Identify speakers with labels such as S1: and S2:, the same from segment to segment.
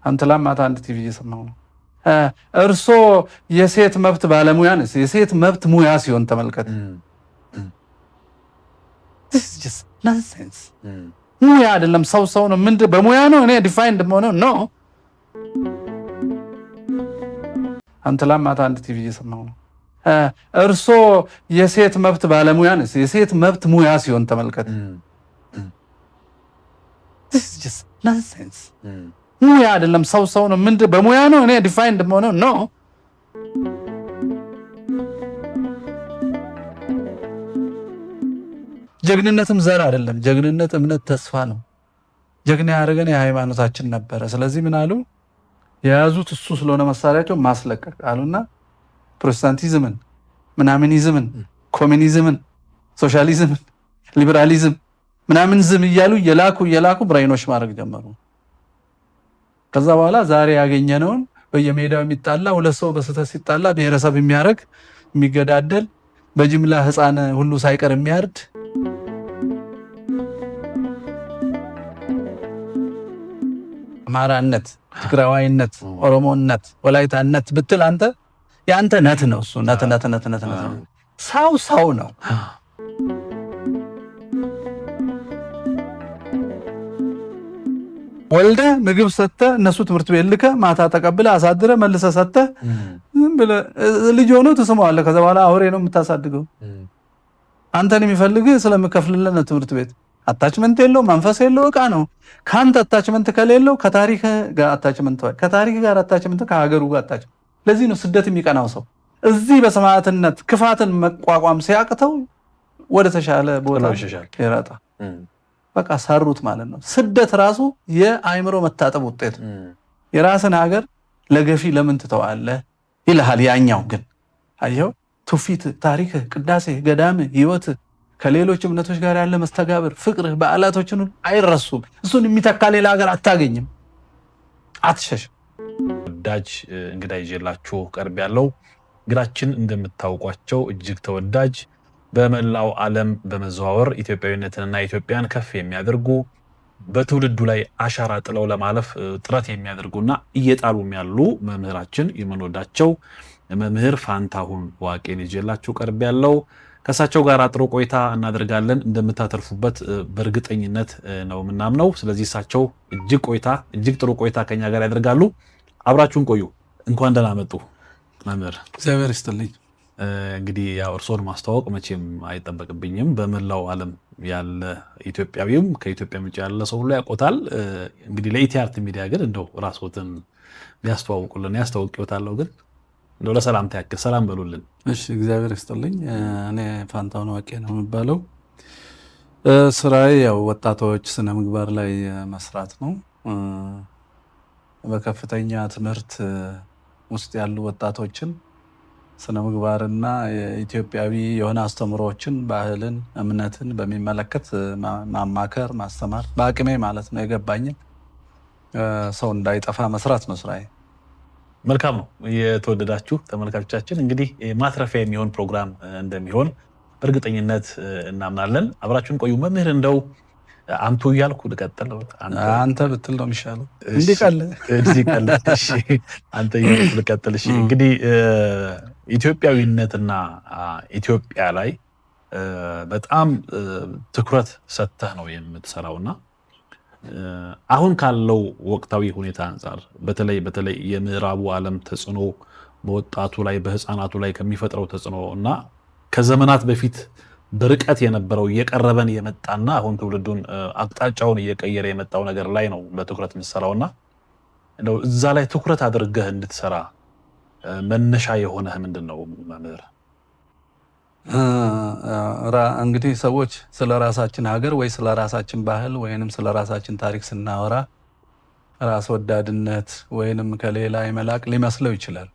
S1: አንተ ላማታ አንድ ቲቪ እየሰማሁ ነው። እርሶ የሴት መብት ባለሙያ ነስ የሴት መብት ሙያ ሲሆን ተመልከት። this is just nonsense ሙያ አይደለም ሰው ነው ምን በሙያ ነው እኔ ዲፋይንድ ሆነው ነው። አንተ ላማታ አንድ ቲቪ እየሰማሁ ነው። እርሶ የሴት መብት ባለሙያ ነስ የሴት መብት ሙያ ሲሆን ተመልከት። this is just nonsense ሙያ አይደለም ሰው ነው ምን በሙያ ነው እኔ ዲፋይንድ ሆነው ነው። ጀግንነትም ዘር አይደለም። ጀግንነት እምነት ተስፋ ነው። ጀግና ያደረገን የሃይማኖታችን ነበረ። ስለዚህ ምን አሉ የያዙት እሱ ስለሆነ መሳሪያቸው ማስለቀቅ አሉና ፕሮቴስታንቲዝምን ምናምኒዝምን ኮሚኒዝምን ሶሻሊዝምን ሊበራሊዝም ምናምን ዝም እያሉ የላኩ ብራይኖች ማድረግ ጀመሩ። ከዛ በኋላ ዛሬ ያገኘነውን በየሜዳው የሚጣላ ሁለት ሰው በስተት ሲጣላ ብሔረሰብ የሚያረግ የሚገዳደል በጅምላ ህፃን ሁሉ ሳይቀር የሚያርድ አማራነት፣ ትግራዋይነት፣ ኦሮሞነት፣ ወላይታነት ብትል አንተ ያንተ ነት ነው እሱ ነት ሰው ነው። ወልደ ምግብ ሰተ እነሱ ትምህርት ቤት ልከ ማታ ተቀብለ አሳድረ መልሰ ሰተ ዝም ብለ ልጅ ሆኖ ተሰማዋለህ። ከዛ በኋላ አውሬ ነው የምታሳድገው። አንተን የሚፈልግ ስለምከፍልልህ ነው ትምህርት ቤት። አታችመንት የለው መንፈስ የለው እቃ ነው። ካንተ አታችመንት ከሌለው ከታሪክ ጋር አታችመንት ወይ ከታሪክ ጋር አታችመንት ከሀገሩ ጋር አታችመንት። ለዚህ ነው ስደት የሚቀናው ሰው እዚህ በሰማዕትነት ክፋትን መቋቋም ሲያቅተው ወደ ተሻለ ቦታ ይራጣ። በቃ ሰሩት ማለት ነው። ስደት ራሱ የአይምሮ መታጠብ ውጤት። የራስን ሀገር ለገፊ ለምን ትተዋለህ ይልሃል። ያኛው ግን አየው ትውፊት፣ ታሪክ፣ ቅዳሴ፣ ገዳም፣ ህይወት ከሌሎች እምነቶች ጋር ያለ መስተጋብር፣ ፍቅር፣ በዓላቶችን አይረሱም። እሱን የሚተካ ሌላ ሀገር አታገኝም። አትሸሽም።
S2: ወዳጅ እንግዳ ይዤላችሁ ቀርብ ያለው እንግዳችን እንደምታውቋቸው እጅግ ተወዳጅ በመላው ዓለም በመዘዋወር ኢትዮጵያዊነትንና ኢትዮጵያን ከፍ የሚያደርጉ በትውልዱ ላይ አሻራ ጥለው ለማለፍ ጥረት የሚያደርጉና እየጣሉም ያሉ መምህራችን የምንወዳቸው መምህር ፋንታሁን ዋቄን ይዤላችሁ ቀርብ ያለው ከሳቸው ጋር ጥሩ ቆይታ እናደርጋለን። እንደምታተርፉበት በእርግጠኝነት ነው ምናምነው። ስለዚህ እሳቸው እጅግ ጥሩ ቆይታ ከኛ ጋር ያደርጋሉ። አብራችሁን ቆዩ። እንኳን ደህና መጡ መምህር።
S1: እግዚአብሔር ይስጥልኝ።
S2: እንግዲህ ያው እርሶን ማስተዋወቅ መቼም አይጠበቅብኝም። በመላው ዓለም ያለ ኢትዮጵያዊም ከኢትዮጵያ ውጭ ያለ ሰው ሁሉ ያውቆታል። እንግዲህ ለኢቲአርት ሚዲያ ግን እንደው ራስዎትን ቢያስተዋውቁልን ያስተዋውቅዎታለሁ። ግን እንደው ለሰላምታ ያክል ሰላም በሉልን።
S1: እሺ፣ እግዚአብሔር ይስጥልኝ። እኔ ፋንታሁን ዋቄ ነው የሚባለው። ስራዬ ያው ወጣቶች ስነ ምግባር ላይ መስራት ነው። በከፍተኛ ትምህርት ውስጥ ያሉ ወጣቶችን ስነ ምግባርና የኢትዮጵያዊ የሆነ አስተምሮዎችን፣ ባህልን፣ እምነትን በሚመለከት ማማከር፣ ማስተማር በአቅሜ ማለት ነው የገባኝን ሰው እንዳይጠፋ መስራት ነው ስራዬ።
S2: መልካም ነው። የተወደዳችሁ ተመልካቾቻችን እንግዲህ ማትረፊያ የሚሆን ፕሮግራም እንደሚሆን በእርግጠኝነት እናምናለን። አብራችሁን ቆዩ። መምህር እንደው አንቱ እያልኩ ልቀጥል?
S1: አንተ ብትል ነው የሚሻለው። እንዲቀል
S2: እሺ፣ አንተ እያልኩ ልቀጥል። እሺ፣ እንግዲህ ኢትዮጵያዊነትና ኢትዮጵያ ላይ በጣም ትኩረት ሰጥተህ ነው የምትሰራውና አሁን ካለው ወቅታዊ ሁኔታ አንፃር በተለይ የምዕራቡ ዓለም ተጽዕኖ በወጣቱ ላይ በህፃናቱ ላይ ከሚፈጥረው ተጽዕኖ እና ከዘመናት በፊት በርቀት የነበረው እየቀረበን የመጣና አሁን ትውልዱን አቅጣጫውን እየቀየረ የመጣው ነገር ላይ ነው በትኩረት የምትሰራውና እንደው እዛ ላይ ትኩረት አድርገህ እንድትሰራ መነሻ የሆነህ ምንድነው መምህር?
S1: እንግዲህ ሰዎች ስለራሳችን ሀገር ወይ ስለራሳችን ባህል ወይንም ስለራሳችን ታሪክ ስናወራ ራስ ወዳድነት ወይንም ከሌላ የመላቅ ሊመስለው ይችላል።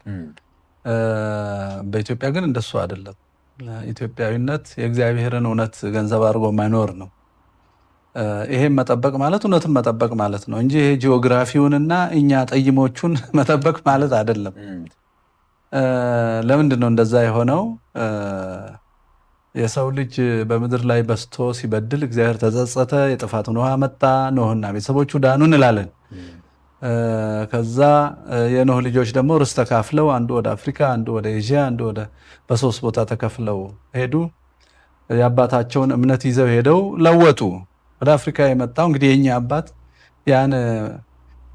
S1: በኢትዮጵያ ግን እንደሱ አይደለም። ኢትዮጵያዊነት የእግዚአብሔርን እውነት ገንዘብ አድርጎ መኖር ነው። ይሄን መጠበቅ ማለት እውነትን መጠበቅ ማለት ነው እንጂ ይሄ ጂኦግራፊውንና እኛ ጠይሞቹን መጠበቅ ማለት አይደለም። ለምንድን ነው እንደዛ የሆነው? የሰው ልጅ በምድር ላይ በስቶ ሲበድል እግዚአብሔር ተጸጸተ፣ የጥፋቱን ውሃ መጣ፣ ኖህና ቤተሰቦቹ ዳኑ እንላለን። ከዛ የኖህ ልጆች ደግሞ ርስት ተካፍለው አንዱ ወደ አፍሪካ፣ አንዱ ወደ ኤዥያ፣ አንዱ ወደ በሶስት ቦታ ተከፍለው ሄዱ። የአባታቸውን እምነት ይዘው ሄደው ለወጡ። ወደ አፍሪካ የመጣው እንግዲህ የኛ አባት ያን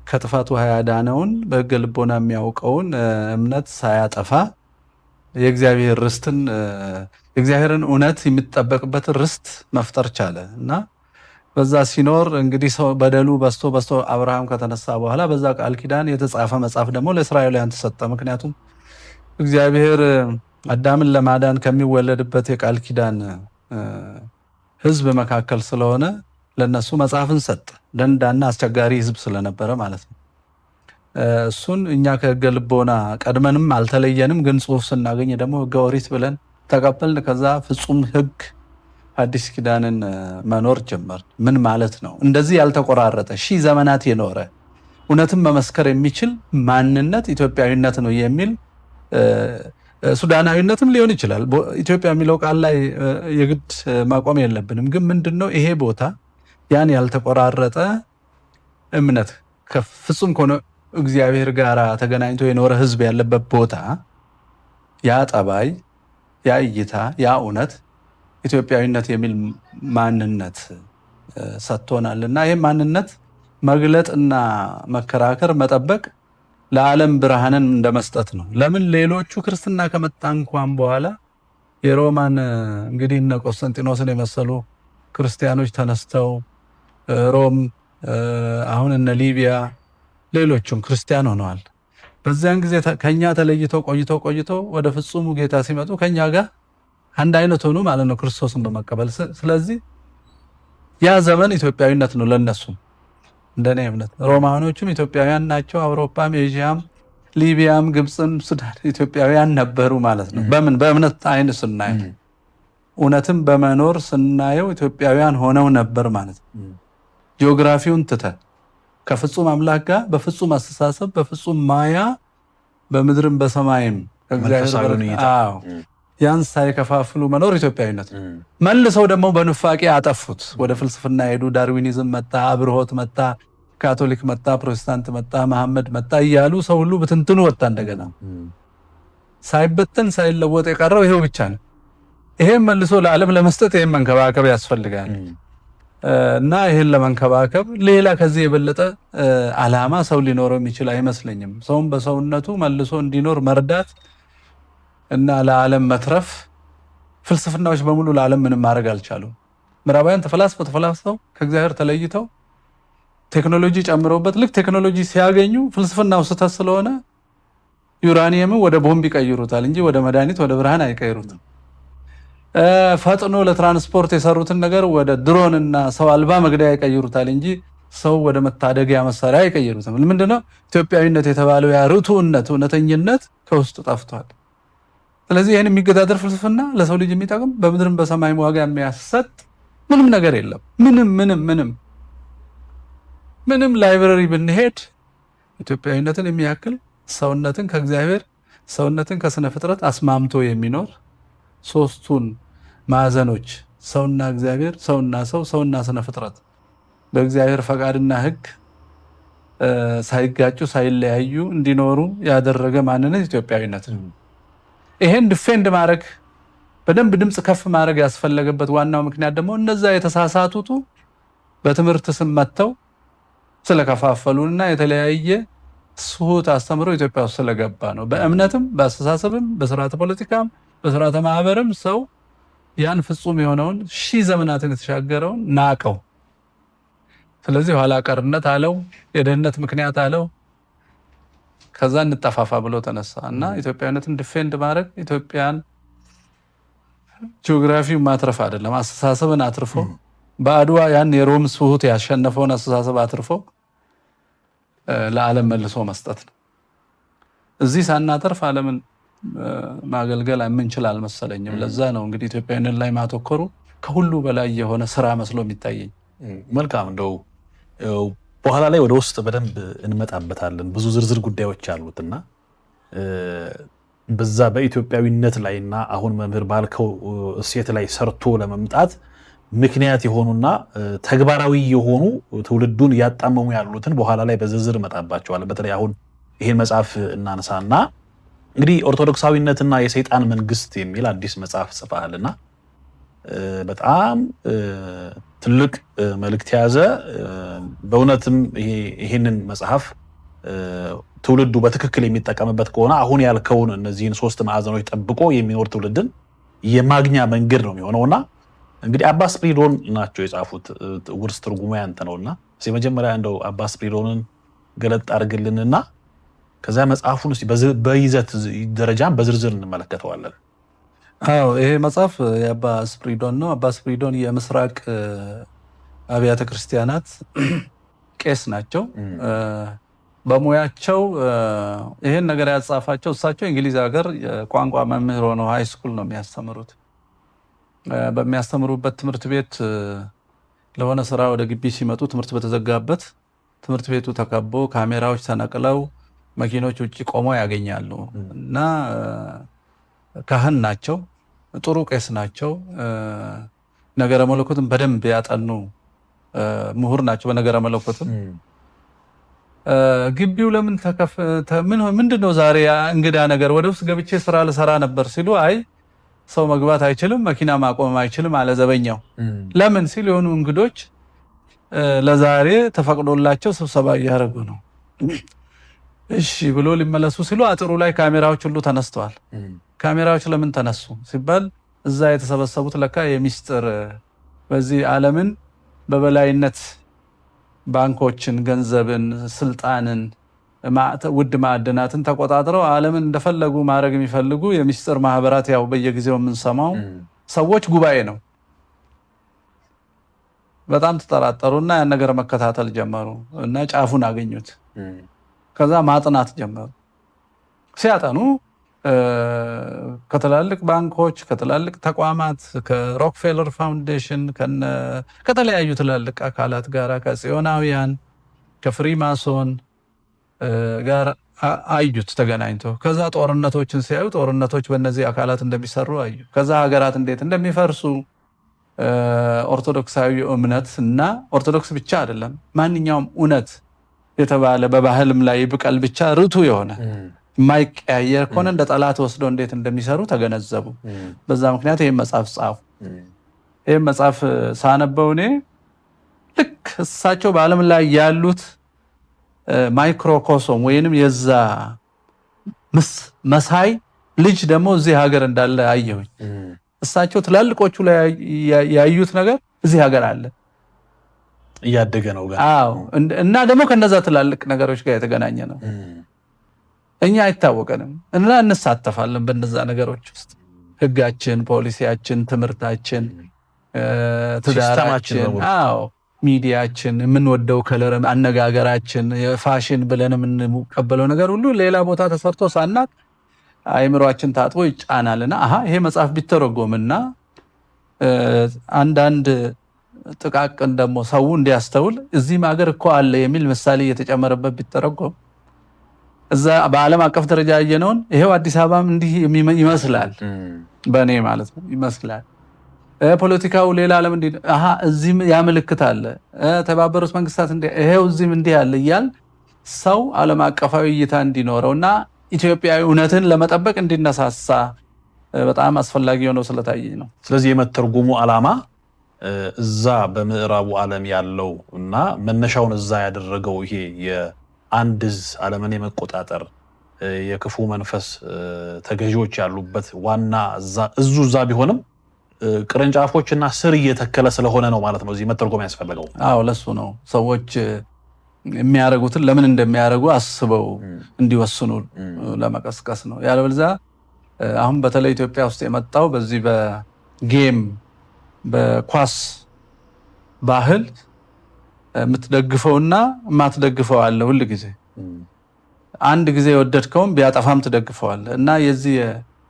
S1: ከጥፋቱ ያዳነውን በሕገ ልቦና የሚያውቀውን እምነት ሳያጠፋ የእግዚአብሔር ርስትን የእግዚአብሔርን እውነት የሚጠበቅበትን ርስት መፍጠር ቻለ እና በዛ ሲኖር እንግዲህ ሰው በደሉ በስቶ አብርሃም ከተነሳ በኋላ በዛ ቃል ኪዳን የተጻፈ መጽሐፍ ደግሞ ለእስራኤላውያን ተሰጠ። ምክንያቱም እግዚአብሔር አዳምን ለማዳን ከሚወለድበት የቃል ኪዳን ሕዝብ መካከል ስለሆነ ለነሱ መጽሐፍን ሰጠ። ደንዳና አስቸጋሪ ሕዝብ ስለነበረ ማለት ነው። እሱን እኛ ከሕገ ልቦና ቀድመንም አልተለየንም፣ ግን ጽሑፍ ስናገኝ ደግሞ ሕገ ኦሪት ብለን ተቀበልን። ከዛ ፍጹም ሕግ አዲስ ኪዳንን መኖር ጀመር። ምን ማለት ነው? እንደዚህ ያልተቆራረጠ ሺህ ዘመናት የኖረ እውነትን መመስከር የሚችል ማንነት ኢትዮጵያዊነት ነው የሚል ሱዳናዊነትም ሊሆን ይችላል። ኢትዮጵያ የሚለው ቃል ላይ የግድ ማቆም የለብንም። ግን ምንድነው ይሄ ቦታ ያን ያልተቆራረጠ እምነት ከፍጹም ከሆነ እግዚአብሔር ጋር ተገናኝቶ የኖረ ህዝብ ያለበት ቦታ ያ ጠባይ፣ ያ እይታ፣ ያ እውነት ኢትዮጵያዊነት የሚል ማንነት ሰጥቶናል እና ይህ ማንነት መግለጥና መከራከር መጠበቅ ለዓለም ብርሃንን እንደመስጠት ነው። ለምን ሌሎቹ ክርስትና ከመጣ እንኳን በኋላ የሮማን እንግዲህ እነ ቆስጠንጢኖስን የመሰሉ ክርስቲያኖች ተነስተው ሮም፣ አሁን እነ ሊቢያ ሌሎቹም ክርስቲያን ሆነዋል። በዚያን ጊዜ ከኛ ተለይተው ቆይተው ወደ ፍጹሙ ጌታ ሲመጡ ከኛ ጋር አንድ አይነት ሆኑ ማለት ነው ክርስቶስን በመቀበል። ስለዚህ ያ ዘመን ኢትዮጵያዊነት ነው ለነሱ እንደኔ እምነት። ሮማኖቹም ኢትዮጵያውያን ናቸው። አውሮፓም፣ ኤዥያም፣ ሊቢያም፣ ግብፅም፣ ሱዳን ኢትዮጵያውያን ነበሩ ማለት ነው። በምን በእምነት አይን ስናየው እውነትም በመኖር ስናየው ኢትዮጵያውያን ሆነው ነበር ማለት ነው። ጂኦግራፊውን ትተን ከፍጹም አምላክ ጋር በፍጹም አስተሳሰብ በፍጹም ማያ በምድርም በሰማይም ያን ሳይከፋፍሉ መኖር ኢትዮጵያዊነት ነው። መልሰው ደግሞ በኑፋቄ አጠፉት። ወደ ፍልስፍና ሄዱ። ዳርዊኒዝም መጣ፣ አብርሆት መጣ፣ ካቶሊክ መጣ፣ ፕሮቴስታንት መጣ፣ መሐመድ መጣ እያሉ ሰው ሁሉ ብትንትኑ ወጣ። እንደገና ሳይበተን ሳይለወጥ የቀረው ይሄው ብቻ ነው። ይሄን መልሶ ለዓለም ለመስጠት ይሄን መንከባከብ ያስፈልጋል እና ይሄን ለመንከባከብ ሌላ ከዚህ የበለጠ ዓላማ ሰው ሊኖረው የሚችል አይመስለኝም። ሰውም በሰውነቱ መልሶ እንዲኖር መርዳት እና ለዓለም መትረፍ። ፍልስፍናዎች በሙሉ ለዓለም ምንም ማድረግ አልቻሉም። ምዕራባውያን ተፈላስፈው ከእግዚአብሔር ተለይተው ቴክኖሎጂ ጨምረውበት ልክ ቴክኖሎጂ ሲያገኙ ፍልስፍናው ስህተት ስለሆነ ዩራኒየምን ወደ ቦምብ ይቀይሩታል እንጂ ወደ መድኃኒት ወደ ብርሃን አይቀይሩትም። ፈጥኖ ለትራንስፖርት የሰሩትን ነገር ወደ ድሮን እና ሰው አልባ መግደያ ይቀይሩታል እንጂ ሰው ወደ መታደጊያ መሳሪያ አይቀይሩትም። ምንድነው ኢትዮጵያዊነት የተባለው ያ ርቱዕነት፣ እውነተኝነት ከውስጡ ጠፍቷል። ስለዚህ ይህን የሚገዳደር ፍልስፍና ለሰው ልጅ የሚጠቅም በምድርም በሰማይም ዋጋ የሚያሰጥ ምንም ነገር የለም። ምንም ላይብረሪ ብንሄድ ኢትዮጵያዊነትን የሚያክል ሰውነትን ከእግዚአብሔር ሰውነትን ከስነ ፍጥረት አስማምቶ የሚኖር ሶስቱን ማዕዘኖች ሰውና እግዚአብሔር፣ ሰውና ሰው፣ ሰውና ስነ ፍጥረት በእግዚአብሔር ፈቃድና ሕግ ሳይጋጩ ሳይለያዩ እንዲኖሩ ያደረገ ማንነት ኢትዮጵያዊነት ነው። ይሄን ዲፌንድ ማድረግ በደንብ ድምፅ ከፍ ማድረግ ያስፈለገበት ዋናው ምክንያት ደግሞ እነዛ የተሳሳቱቱ በትምህርት ስም መጥተው ስለከፋፈሉና የተለያየ ስሁት አስተምሮ ኢትዮጵያ ውስጥ ስለገባ ነው። በእምነትም በአስተሳሰብም በስርዓተ ፖለቲካም በስርዓተ ማህበርም ሰው ያን ፍጹም የሆነውን ሺህ ዘመናትን የተሻገረውን ናቀው። ስለዚህ ኋላ ቀርነት አለው፣ የድህነት ምክንያት አለው። ከዛ እንጠፋፋ ብሎ ተነሳ እና ኢትዮጵያዊነትን ዲፌንድ ማድረግ ኢትዮጵያን ጂኦግራፊው ማትረፍ አይደለም፣ አስተሳሰብን አትርፎ በአድዋ ያን የሮም ስሁት ያሸነፈውን አስተሳሰብ አትርፎ ለዓለም መልሶ መስጠት ነው። እዚህ ሳናተርፍ ዓለምን ማገልገል የምንችል አልመሰለኝም። ለዛ ነው እንግዲህ ኢትዮጵያዊነት ላይ ማተኮሩ ከሁሉ በላይ የሆነ ስራ መስሎ የሚታየኝ።
S2: መልካም፣ እንደው በኋላ ላይ ወደ ውስጥ በደንብ እንመጣበታለን። ብዙ ዝርዝር ጉዳዮች አሉትና በዛ በኢትዮጵያዊነት ላይና አሁን መምህር ባልከው እሴት ላይ ሰርቶ ለመምጣት ምክንያት የሆኑና ተግባራዊ የሆኑ ትውልዱን ያጣመሙ ያሉትን በኋላ ላይ በዝርዝር መጣባቸዋል። በተለይ አሁን ይሄን መጽሐፍ እናነሳና እንግዲህ ኦርቶዶክሳዊነትና የሰይጣን መንግስት የሚል አዲስ መጽሐፍ ጽፈሃልና በጣም ትልቅ መልእክት ያዘ። በእውነትም ይሄንን መጽሐፍ ትውልዱ በትክክል የሚጠቀምበት ከሆነ አሁን ያልከውን እነዚህን 3 ማዕዘኖች ጠብቆ የሚኖር ትውልድን የማግኛ መንገድ ነው የሚሆነውና እንግዲህ አባ ስፒሪዶን ናቸው የጻፉት። ውርስ ትርጉሙ ያንተ ነውና መጀመሪያ እንደው አባ ስፒሪዶንን ገለጥ አድርግልንና ከዛ መጽሐፉን በይዘት ደረጃም በዝርዝር እንመለከተዋለን።
S1: አዎ ይሄ መጽሐፍ የአባ ስፒሪዶን ነው። አባ ስፒሪዶን የምስራቅ አብያተ ክርስቲያናት ቄስ ናቸው። በሙያቸው ይሄን ነገር ያጻፋቸው እሳቸው እንግሊዝ ሀገር ቋንቋ መምህር ሆነው ሃይ ስኩል ነው የሚያስተምሩት። በሚያስተምሩበት ትምህርት ቤት ለሆነ ስራ ወደ ግቢ ሲመጡ ትምህርት በተዘጋበት ትምህርት ቤቱ ተከቦ ካሜራዎች ተነቅለው መኪኖች ውጪ ቆመው ያገኛሉ። እና ካህን ናቸው፣ ጥሩ ቄስ ናቸው። ነገረ መለኮትን በደንብ ያጠኑ ምሁር ናቸው። በነገረ መለኮትም ግቢው ለምን ምንድነው ዛሬ እንግዳ ነገር ወደ ውስጥ ገብቼ ስራ ልሰራ ነበር ሲሉ አይ ሰው መግባት አይችልም፣ መኪና ማቆም አይችልም አለ ዘበኛው። ለምን ሲል የሆኑ እንግዶች ለዛሬ ተፈቅዶላቸው ስብሰባ እያደረጉ ነው። እሺ ብሎ ሊመለሱ ሲሉ አጥሩ ላይ ካሜራዎች ሁሉ ተነስተዋል። ካሜራዎች ለምን ተነሱ ሲባል እዛ የተሰበሰቡት ለካ የሚስጥር በዚህ ዓለምን በበላይነት ባንኮችን፣ ገንዘብን፣ ስልጣንን፣ ውድ ማዕድናትን ተቆጣጥረው ዓለምን እንደፈለጉ ማድረግ የሚፈልጉ የሚስጥር ማህበራት ያው በየጊዜው የምንሰማው ሰዎች ጉባኤ ነው። በጣም ተጠራጠሩና ያን ነገር መከታተል ጀመሩ እና ጫፉን አገኙት። ከዛ ማጥናት ጀመሩ። ሲያጠኑ ከትላልቅ ባንኮች፣ ከትላልቅ ተቋማት፣ ከሮክፌለር ፋውንዴሽን ከተለያዩ ትላልቅ አካላት ጋር ከጽዮናውያን ከፍሪማሶን ጋር አዩት ተገናኝተው። ከዛ ጦርነቶችን ሲያዩ ጦርነቶች በእነዚህ አካላት እንደሚሰሩ አዩ። ከዛ ሀገራት እንዴት እንደሚፈርሱ ኦርቶዶክሳዊ እምነት እና ኦርቶዶክስ ብቻ አይደለም ማንኛውም እውነት የተባለ በባህልም ላይ ብቀል ብቻ ርቱ የሆነ የማይቀያየር ከሆነ እንደ ጠላት ወስዶ እንዴት እንደሚሰሩ ተገነዘቡ። በዛ ምክንያት ይህን መጽሐፍ ጻፉ። ይህን መጽሐፍ ሳነበው እኔ ልክ እሳቸው በዓለም ላይ ያሉት ማይክሮኮሶም ወይንም የዛ መሳይ ልጅ ደግሞ እዚህ ሀገር እንዳለ አየሁኝ። እሳቸው ትላልቆቹ ላይ ያዩት ነገር እዚህ ሀገር አለ፣
S2: እያደገ ነው ጋር።
S1: አዎ እና ደግሞ ከነዛ ትላልቅ ነገሮች ጋር የተገናኘ ነው። እኛ አይታወቀንም እና እንሳተፋለን በነዛ ነገሮች ውስጥ። ህጋችን፣ ፖሊሲያችን፣ ትምህርታችን፣ ትዳራችን፣ አዎ ሚዲያችን፣ የምንወደው ከለር፣ አነጋገራችን፣ ፋሽን ብለን የምንቀበለው ነገር ሁሉ ሌላ ቦታ ተሰርቶ ሳናት አይምሮአችን ታጥቦ ይጫናልና ይሄ መጽሐፍ ቢተረጎምና አንዳንድ ጥቃቅን ደግሞ ሰው እንዲያስተውል እዚህም ሀገር እኮ አለ የሚል ምሳሌ እየተጨመረበት ቢተረጎም እዛ በዓለም አቀፍ ደረጃ ያየነውን ይሄው አዲስ አበባም እንዲህ ይመስላል፣ በእኔ ማለት ነው ይመስላል። ፖለቲካው ሌላ ዓለም እንዲህ እዚህም ያመልክት አለ፣ ተባበሩት መንግስታት ይሄው እዚህም እንዲህ አለ እያል ሰው ዓለም አቀፋዊ እይታ እንዲኖረውና ኢትዮጵያዊ እውነትን ለመጠበቅ እንዲነሳሳ በጣም አስፈላጊ ሆኖ ስለታየኝ ነው።
S2: ስለዚህ የመተርጉሙ ዓላማ እዛ በምዕራቡ ዓለም ያለው እና መነሻውን እዛ ያደረገው ይሄ የአንድ ዓለምን የመቆጣጠር የክፉ መንፈስ ተገዢዎች ያሉበት ዋና እዛ ቢሆንም ቅርንጫፎችና ስር እየተከለ ስለሆነ ነው ማለት ነው እዚህ መተርጎም ያስፈልገው።
S1: አዎ ለሱ ነው ሰዎች የሚያደርጉትን ለምን እንደሚያደርጉ አስበው እንዲወስኑ ለመቀስቀስ ነው። ያለበለዚያ አሁን በተለይ ኢትዮጵያ ውስጥ የመጣው በዚህ በጌም በኳስ ባህል የምትደግፈውና የማትደግፈው አለ። ሁሉ ጊዜ አንድ ጊዜ የወደድከውን ቢያጠፋም ትደግፈዋለህ እና የዚህ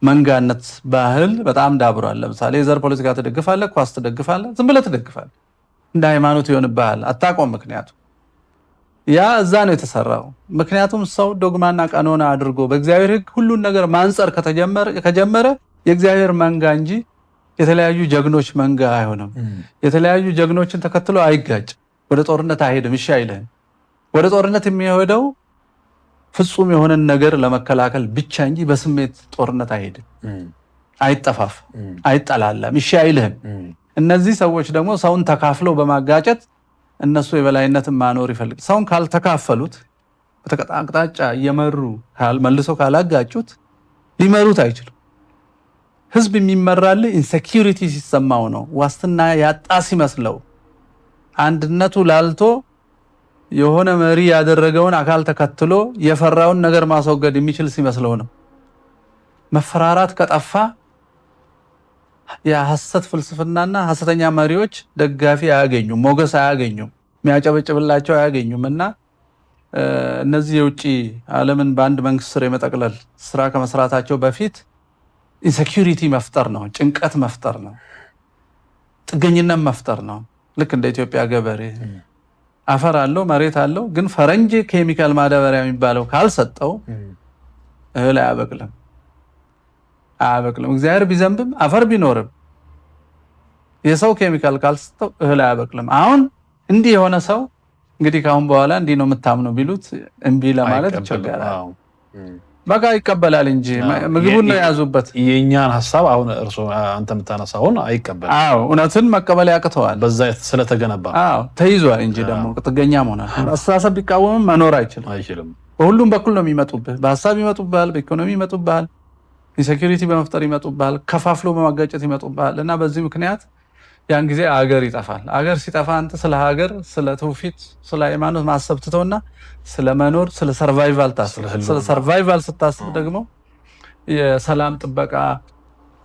S1: መንጋነት ባህል በጣም ዳብሯል። ለምሳሌ የዘር ፖለቲካ ትደግፋለህ፣ ኳስ ትደግፋለህ፣ ዝም ብለህ ትደግፋለህ። እንደ ሃይማኖት ይሆንብሃል፣ አታቆም። ምክንያቱም ያ እዛ ነው የተሰራው። ምክንያቱም ሰው ዶግማና ቀኖና አድርጎ በእግዚአብሔር ሕግ ሁሉን ነገር ማንጸር ከጀመረ የእግዚአብሔር መንጋ እንጂ የተለያዩ ጀግኖች መንጋ አይሆንም። የተለያዩ ጀግኖችን ተከትሎ አይጋጭ፣ ወደ ጦርነት አይሄድም። እሺ አይልህም። ወደ ጦርነት የሚሄደው ፍጹም የሆነን ነገር ለመከላከል ብቻ እንጂ በስሜት ጦርነት አይሄድም። አይጠፋፍ፣ አይጠላለም። እሺ አይልህም። እነዚህ ሰዎች ደግሞ ሰውን ተካፍለው በማጋጨት እነሱ የበላይነትን ማኖር ይፈልግ። ሰውን ካልተካፈሉት በተቀጣጣጫ እየመሩ መልሶ ካላጋጩት ሊመሩት አይችሉም። ህዝብ የሚመራል ኢንሴኪዩሪቲ ሲሰማው ነው። ዋስትና ያጣ ሲመስለው፣ አንድነቱ ላልቶ የሆነ መሪ ያደረገውን አካል ተከትሎ የፈራውን ነገር ማስወገድ የሚችል ሲመስለው ነው። መፈራራት ከጠፋ የሐሰት ፍልስፍናና ሐሰተኛ መሪዎች ደጋፊ አያገኙም፣ ሞገስ አያገኙም፣ የሚያጨበጭብላቸው አያገኙም። እና እነዚህ የውጭ ዓለምን በአንድ መንግስት ስር የመጠቅለል ስራ ከመስራታቸው በፊት ኢንሴኪዩሪቲ መፍጠር ነው፣ ጭንቀት መፍጠር ነው፣ ጥገኝነት መፍጠር ነው። ልክ እንደ ኢትዮጵያ ገበሬ አፈር አለው፣ መሬት አለው፣ ግን ፈረንጅ ኬሚካል ማዳበሪያ የሚባለው ካልሰጠው እህል አያበቅልም። እግዚአብሔር ቢዘንብም አፈር ቢኖርም የሰው ኬሚካል ካልሰጠው እህል አያበቅልም። አሁን እንዲህ የሆነ ሰው እንግዲህ ካሁን በኋላ እንዲህ ነው የምታምነው ቢሉት እምቢ ለማለት ይቸገራል። በቃ ይቀበላል እንጂ ምግቡን ነው የያዙበት።
S2: የኛን ሐሳብ አሁን አንተ የምታነሳውን አይቀበልም።
S1: እውነትን መቀበል ያቅተዋል፣
S2: በዛ ስለተገነባ
S1: ተይዟል እንጂ ደግሞ ጥገኛ መሆናል። አስተሳሰብ ቢቃወምም መኖር አይችልም። በሁሉም በኩል ነው የሚመጡብህ። በሀሳብ ይመጡብሃል፣ በኢኮኖሚ ይመጡብሃል፣ ኢንሴኪዩሪቲ በመፍጠር ይመጡብሃል፣ ከፋፍሎ በማጋጨት ይመጡብሃል። እና በዚህ ምክንያት ያን ጊዜ አገር ይጠፋል። አገር ሲጠፋ አንተ ስለ ሀገር፣ ስለ ትውፊት፣ ስለ ሃይማኖት ማሰብ ትተውና ስለ መኖር፣ ስለ ሰርቫይቫል ታስብ። ስለ ሰርቫይቫል ስታስብ ደግሞ የሰላም ጥበቃ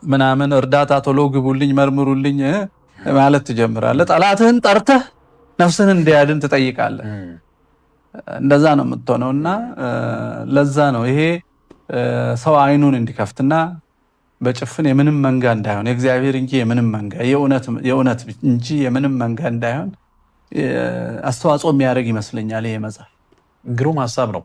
S1: ምናምን እርዳታ ቶሎ ግቡልኝ፣ መርምሩልኝ ማለት ትጀምራለህ። ጠላትህን ጠርተህ ነፍስህን እንዲያድን ትጠይቃለህ። እንደዛ ነው የምትሆነው። እና ለዛ ነው ይሄ ሰው አይኑን እንዲከፍትና በጭፍን የምንም መንጋ እንዳይሆን፣ የእግዚአብሔር እንጂ የምንም መንጋ የእውነት እንጂ የምንም መንጋ እንዳይሆን አስተዋጽኦ የሚያደርግ ይመስለኛል ይሄ መጽሐፍ።
S2: ግሩም ሀሳብ ነው።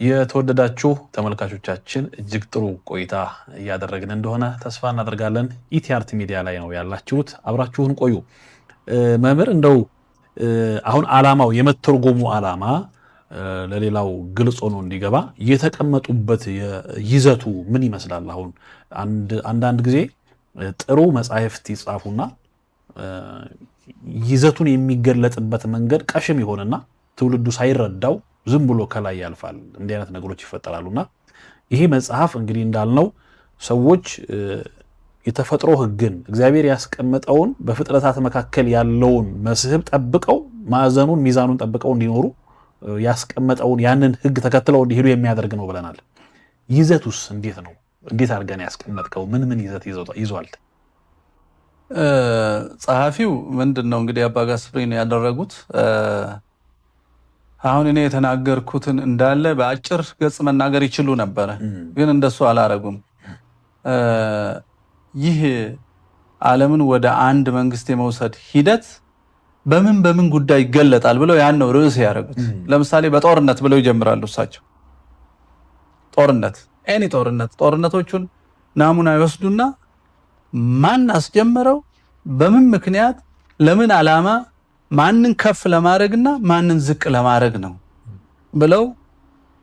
S2: የተወደዳችሁ ተመልካቾቻችን እጅግ ጥሩ ቆይታ እያደረግን እንደሆነ ተስፋ እናደርጋለን። ኢቲአርት ሚዲያ ላይ ነው ያላችሁት፣ አብራችሁን ቆዩ። መምህር እንደው አሁን ዓላማው የመተርጎሙ ዓላማ ለሌላው ግልጽ ሆኖ እንዲገባ የተቀመጡበት ይዘቱ ምን ይመስላል? አሁን አንዳንድ ጊዜ ጥሩ መጻሕፍት ይጻፉና ይዘቱን የሚገለጥበት መንገድ ቀሽም ይሆንና ትውልዱ ሳይረዳው ዝም ብሎ ከላይ ያልፋል። እንዲህ አይነት ነገሮች ይፈጠራሉና ይሄ መጽሐፍ እንግዲህ እንዳልነው ሰዎች የተፈጥሮ ሕግን እግዚአብሔር ያስቀመጠውን በፍጥረታት መካከል ያለውን መስህብ ጠብቀው ማዕዘኑን ሚዛኑን ጠብቀው እንዲኖሩ ያስቀመጠውን ያንን ሕግ ተከትለው እንዲሄዱ የሚያደርግ ነው ብለናል። ይዘቱስ እንዴት ነው? እንዴት አድርገን ያስቀመጥከው? ምን ይዘት ይዟል?
S1: ጸሐፊው ምንድነው እንግዲህ አባ ጋስፕሪ ነው ያደረጉት። አሁን እኔ የተናገርኩትን እንዳለ በአጭር ገጽ መናገር ይችሉ ነበረ፣ ግን እንደሱ አላረጉም። ይህ ዓለምን ወደ አንድ መንግስት የመውሰድ ሂደት በምን ጉዳይ ይገለጣል ብለው ያን ነው ርዕስ ያደረጉት። ለምሳሌ በጦርነት ብለው ይጀምራሉ እሳቸው። ጦርነቶቹን ናሙና ይወስዱና ማን አስጀመረው፣ በምን ምክንያት፣ ለምን ዓላማ፣ ማንን ከፍ ለማድረግና ማንን ዝቅ ለማድረግ ነው ብለው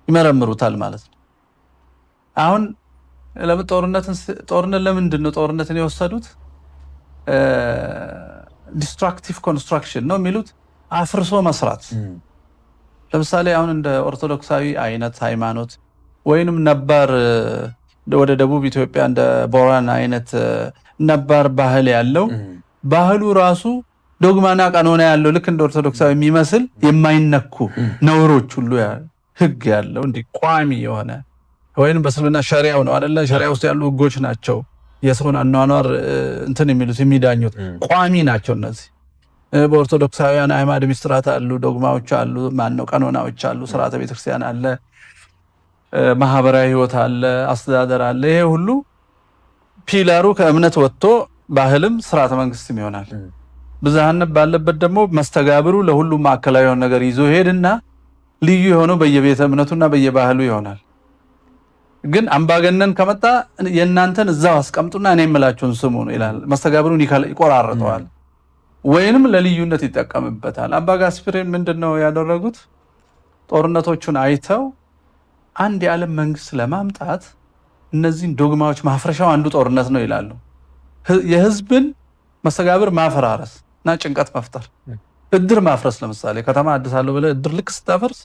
S1: ይመረምሩታል ማለት ነው። አሁን ለምን ጦርነት ለምንድን ነው ጦርነትን የወሰዱት? ዲስትራክቲቭ ኮንስትራክሽን ነው የሚሉት፣ አፍርሶ መስራት። ለምሳሌ አሁን እንደ ኦርቶዶክሳዊ አይነት ሃይማኖት ወይንም ነባር ወደ ደቡብ ኢትዮጵያ እንደ ቦረና አይነት ነባር ባህል ያለው ባህሉ ራሱ ዶግማና ቀኖና ያለው ልክ እንደ ኦርቶዶክሳዊ የሚመስል የማይነኩ ነውሮች ሁሉ ህግ ያለው እንዲህ ቋሚ የሆነ ወይንም በእስልምና ሸሪዓው ነው አይደለ? ሸሪዓ ውስጥ ያሉ ህጎች ናቸው የሰውን አኗኗር እንትን የሚሉት የሚዳኙት ቋሚ ናቸው እነዚህ። በኦርቶዶክሳውያን ሃይማኖት ሚስጥራት አሉ፣ ዶግማዎች አሉ፣ ቀኖናዎች አሉ፣ ስርዓተ ቤተክርስቲያን አለ፣ ማህበራዊ ህይወት አለ፣ አስተዳደር አለ። ይሄ ሁሉ ፒላሩ ከእምነት ወጥቶ ባህልም ስርዓተ መንግስትም ይሆናል። ብዝሃነት ባለበት ደግሞ መስተጋብሩ ለሁሉም ማዕከላዊ የሆነ ነገር ይዞ ሄድና ልዩ የሆነው በየቤተ እምነቱና በየባህሉ ይሆናል። ግን አምባገነን ከመጣ የእናንተን እዛው አስቀምጡና እኔ የምላችሁን ስሙ ነው ይላል። መስተጋብሩን ይቆራርጠዋል ወይንም ለልዩነት ይጠቀምበታል። አባ ጋስፐሪን ምንድነው ያደረጉት? ጦርነቶቹን አይተው አንድ የዓለም መንግስት ለማምጣት እነዚህን ዶግማዎች ማፍረሻው አንዱ ጦርነት ነው ይላሉ። የህዝብን መስተጋብር ማፈራረስ እና ጭንቀት መፍጠር፣ እድር ማፍረስ። ለምሳሌ ከተማ አድሳለሁ ብለህ እድር ልክ ስታፈርስ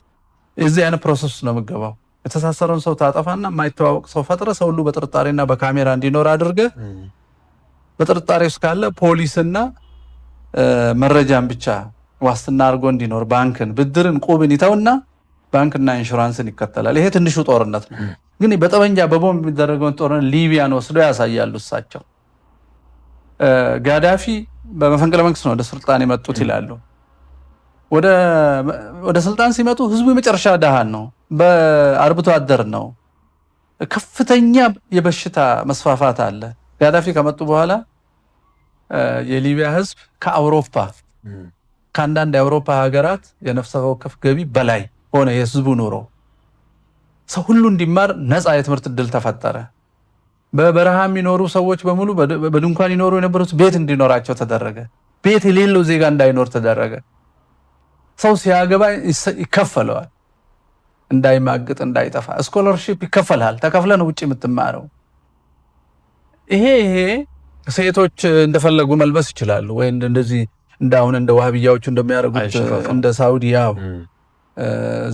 S1: የዚህ አይነት ፕሮሰስ ነው የምገባው። የተሳሰረውን ሰው ታጠፋና የማይተዋወቅ ሰው ፈጥረ ሰው ሁሉ በጥርጣሬና በካሜራ እንዲኖር አድርገህ በጥርጣሬ ውስጥ ካለ ፖሊስና መረጃን ብቻ ዋስትና አድርጎ እንዲኖር ባንክን፣ ብድርን፣ ቁብን ይተውና ባንክና ኢንሹራንስን ይከተላል። ይሄ ትንሹ ጦርነት ነው። ግን በጠበንጃ በቦምብ የሚደረገውን ጦርነት ሊቢያን ወስደው ያሳያሉ እሳቸው። ጋዳፊ በመፈንቅለ መንግስት ነው ወደ ስልጣን የመጡት ይላሉ። ወደ ስልጣን ሲመጡ ህዝቡ የመጨረሻ ደሃን ነው፣ በአርብቶ አደር ነው። ከፍተኛ የበሽታ መስፋፋት አለ። ጋዳፊ ከመጡ በኋላ የሊቢያ ህዝብ ከአውሮፓ ከአንዳንድ የአውሮፓ ሀገራት የነፍስ ወከፍ ገቢ በላይ ሆነ። የህዝቡ ኑሮ ሰው ሁሉ እንዲማር ነፃ የትምህርት እድል ተፈጠረ። በበረሃ የሚኖሩ ሰዎች በሙሉ በድንኳን ይኖሩ የነበሩት ቤት እንዲኖራቸው ተደረገ። ቤት የሌለው ዜጋ እንዳይኖር ተደረገ። ሰው ሲያገባ ይከፈለዋል፣ እንዳይማግጥ እንዳይጠፋ። ስኮላርሺፕ ይከፈልሃል፣ ተከፍለ ነው ውጭ የምትማረው። ይሄ ሴቶች እንደፈለጉ መልበስ ይችላሉ ወይ እንደዚህ እንዳሁን እንደ ዋህብያዎቹ እንደሚያደርጉት እንደ ሳውዲ ያው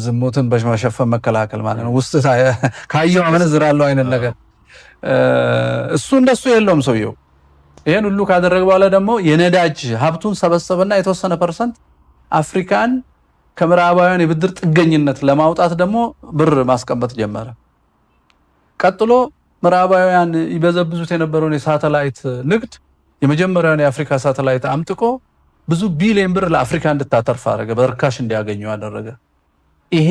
S1: ዝሙትን በመሸፈን መከላከል ማለት ነው። ውስጥ ካየው አመነዝራለሁ አይነት ነገር እሱ እንደሱ የለውም ሰውየው። ይሄን ሁሉ ካደረገ በኋላ ደግሞ የነዳጅ ሀብቱን ሰበሰበና የተወሰነ ፐርሰንት አፍሪካን ከምዕራባውያን የብድር ጥገኝነት ለማውጣት ደግሞ ብር ማስቀመጥ ጀመረ። ቀጥሎ ምዕራባውያን ይበዘብዙት የነበረውን የሳተላይት ንግድ የመጀመሪያውን የአፍሪካ ሳተላይት አምጥቆ ብዙ ቢሊዮን ብር ለአፍሪካ እንድታተርፍ አደረገ፣ በርካሽ እንዲያገኙ አደረገ። ይሄ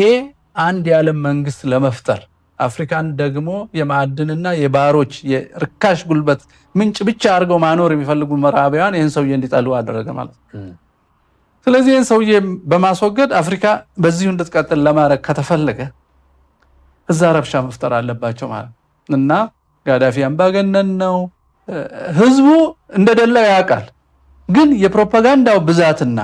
S1: አንድ የዓለም መንግስት ለመፍጠር አፍሪካን ደግሞ የማዕድንና የባሮች የርካሽ ጉልበት ምንጭ ብቻ አድርገው ማኖር የሚፈልጉ ምዕራባውያን ይህን ሰውዬ እንዲጠሉ አደረገ ማለት ነው። ስለዚህ ይህን ሰውዬ በማስወገድ አፍሪካ በዚሁ እንድትቀጥል ለማድረግ ከተፈለገ እዛ ረብሻ መፍጠር አለባቸው ማለት ነው። እና ጋዳፊ አምባገነን ነው፣ ህዝቡ እንደደላው ያውቃል። ግን የፕሮፓጋንዳው ብዛትና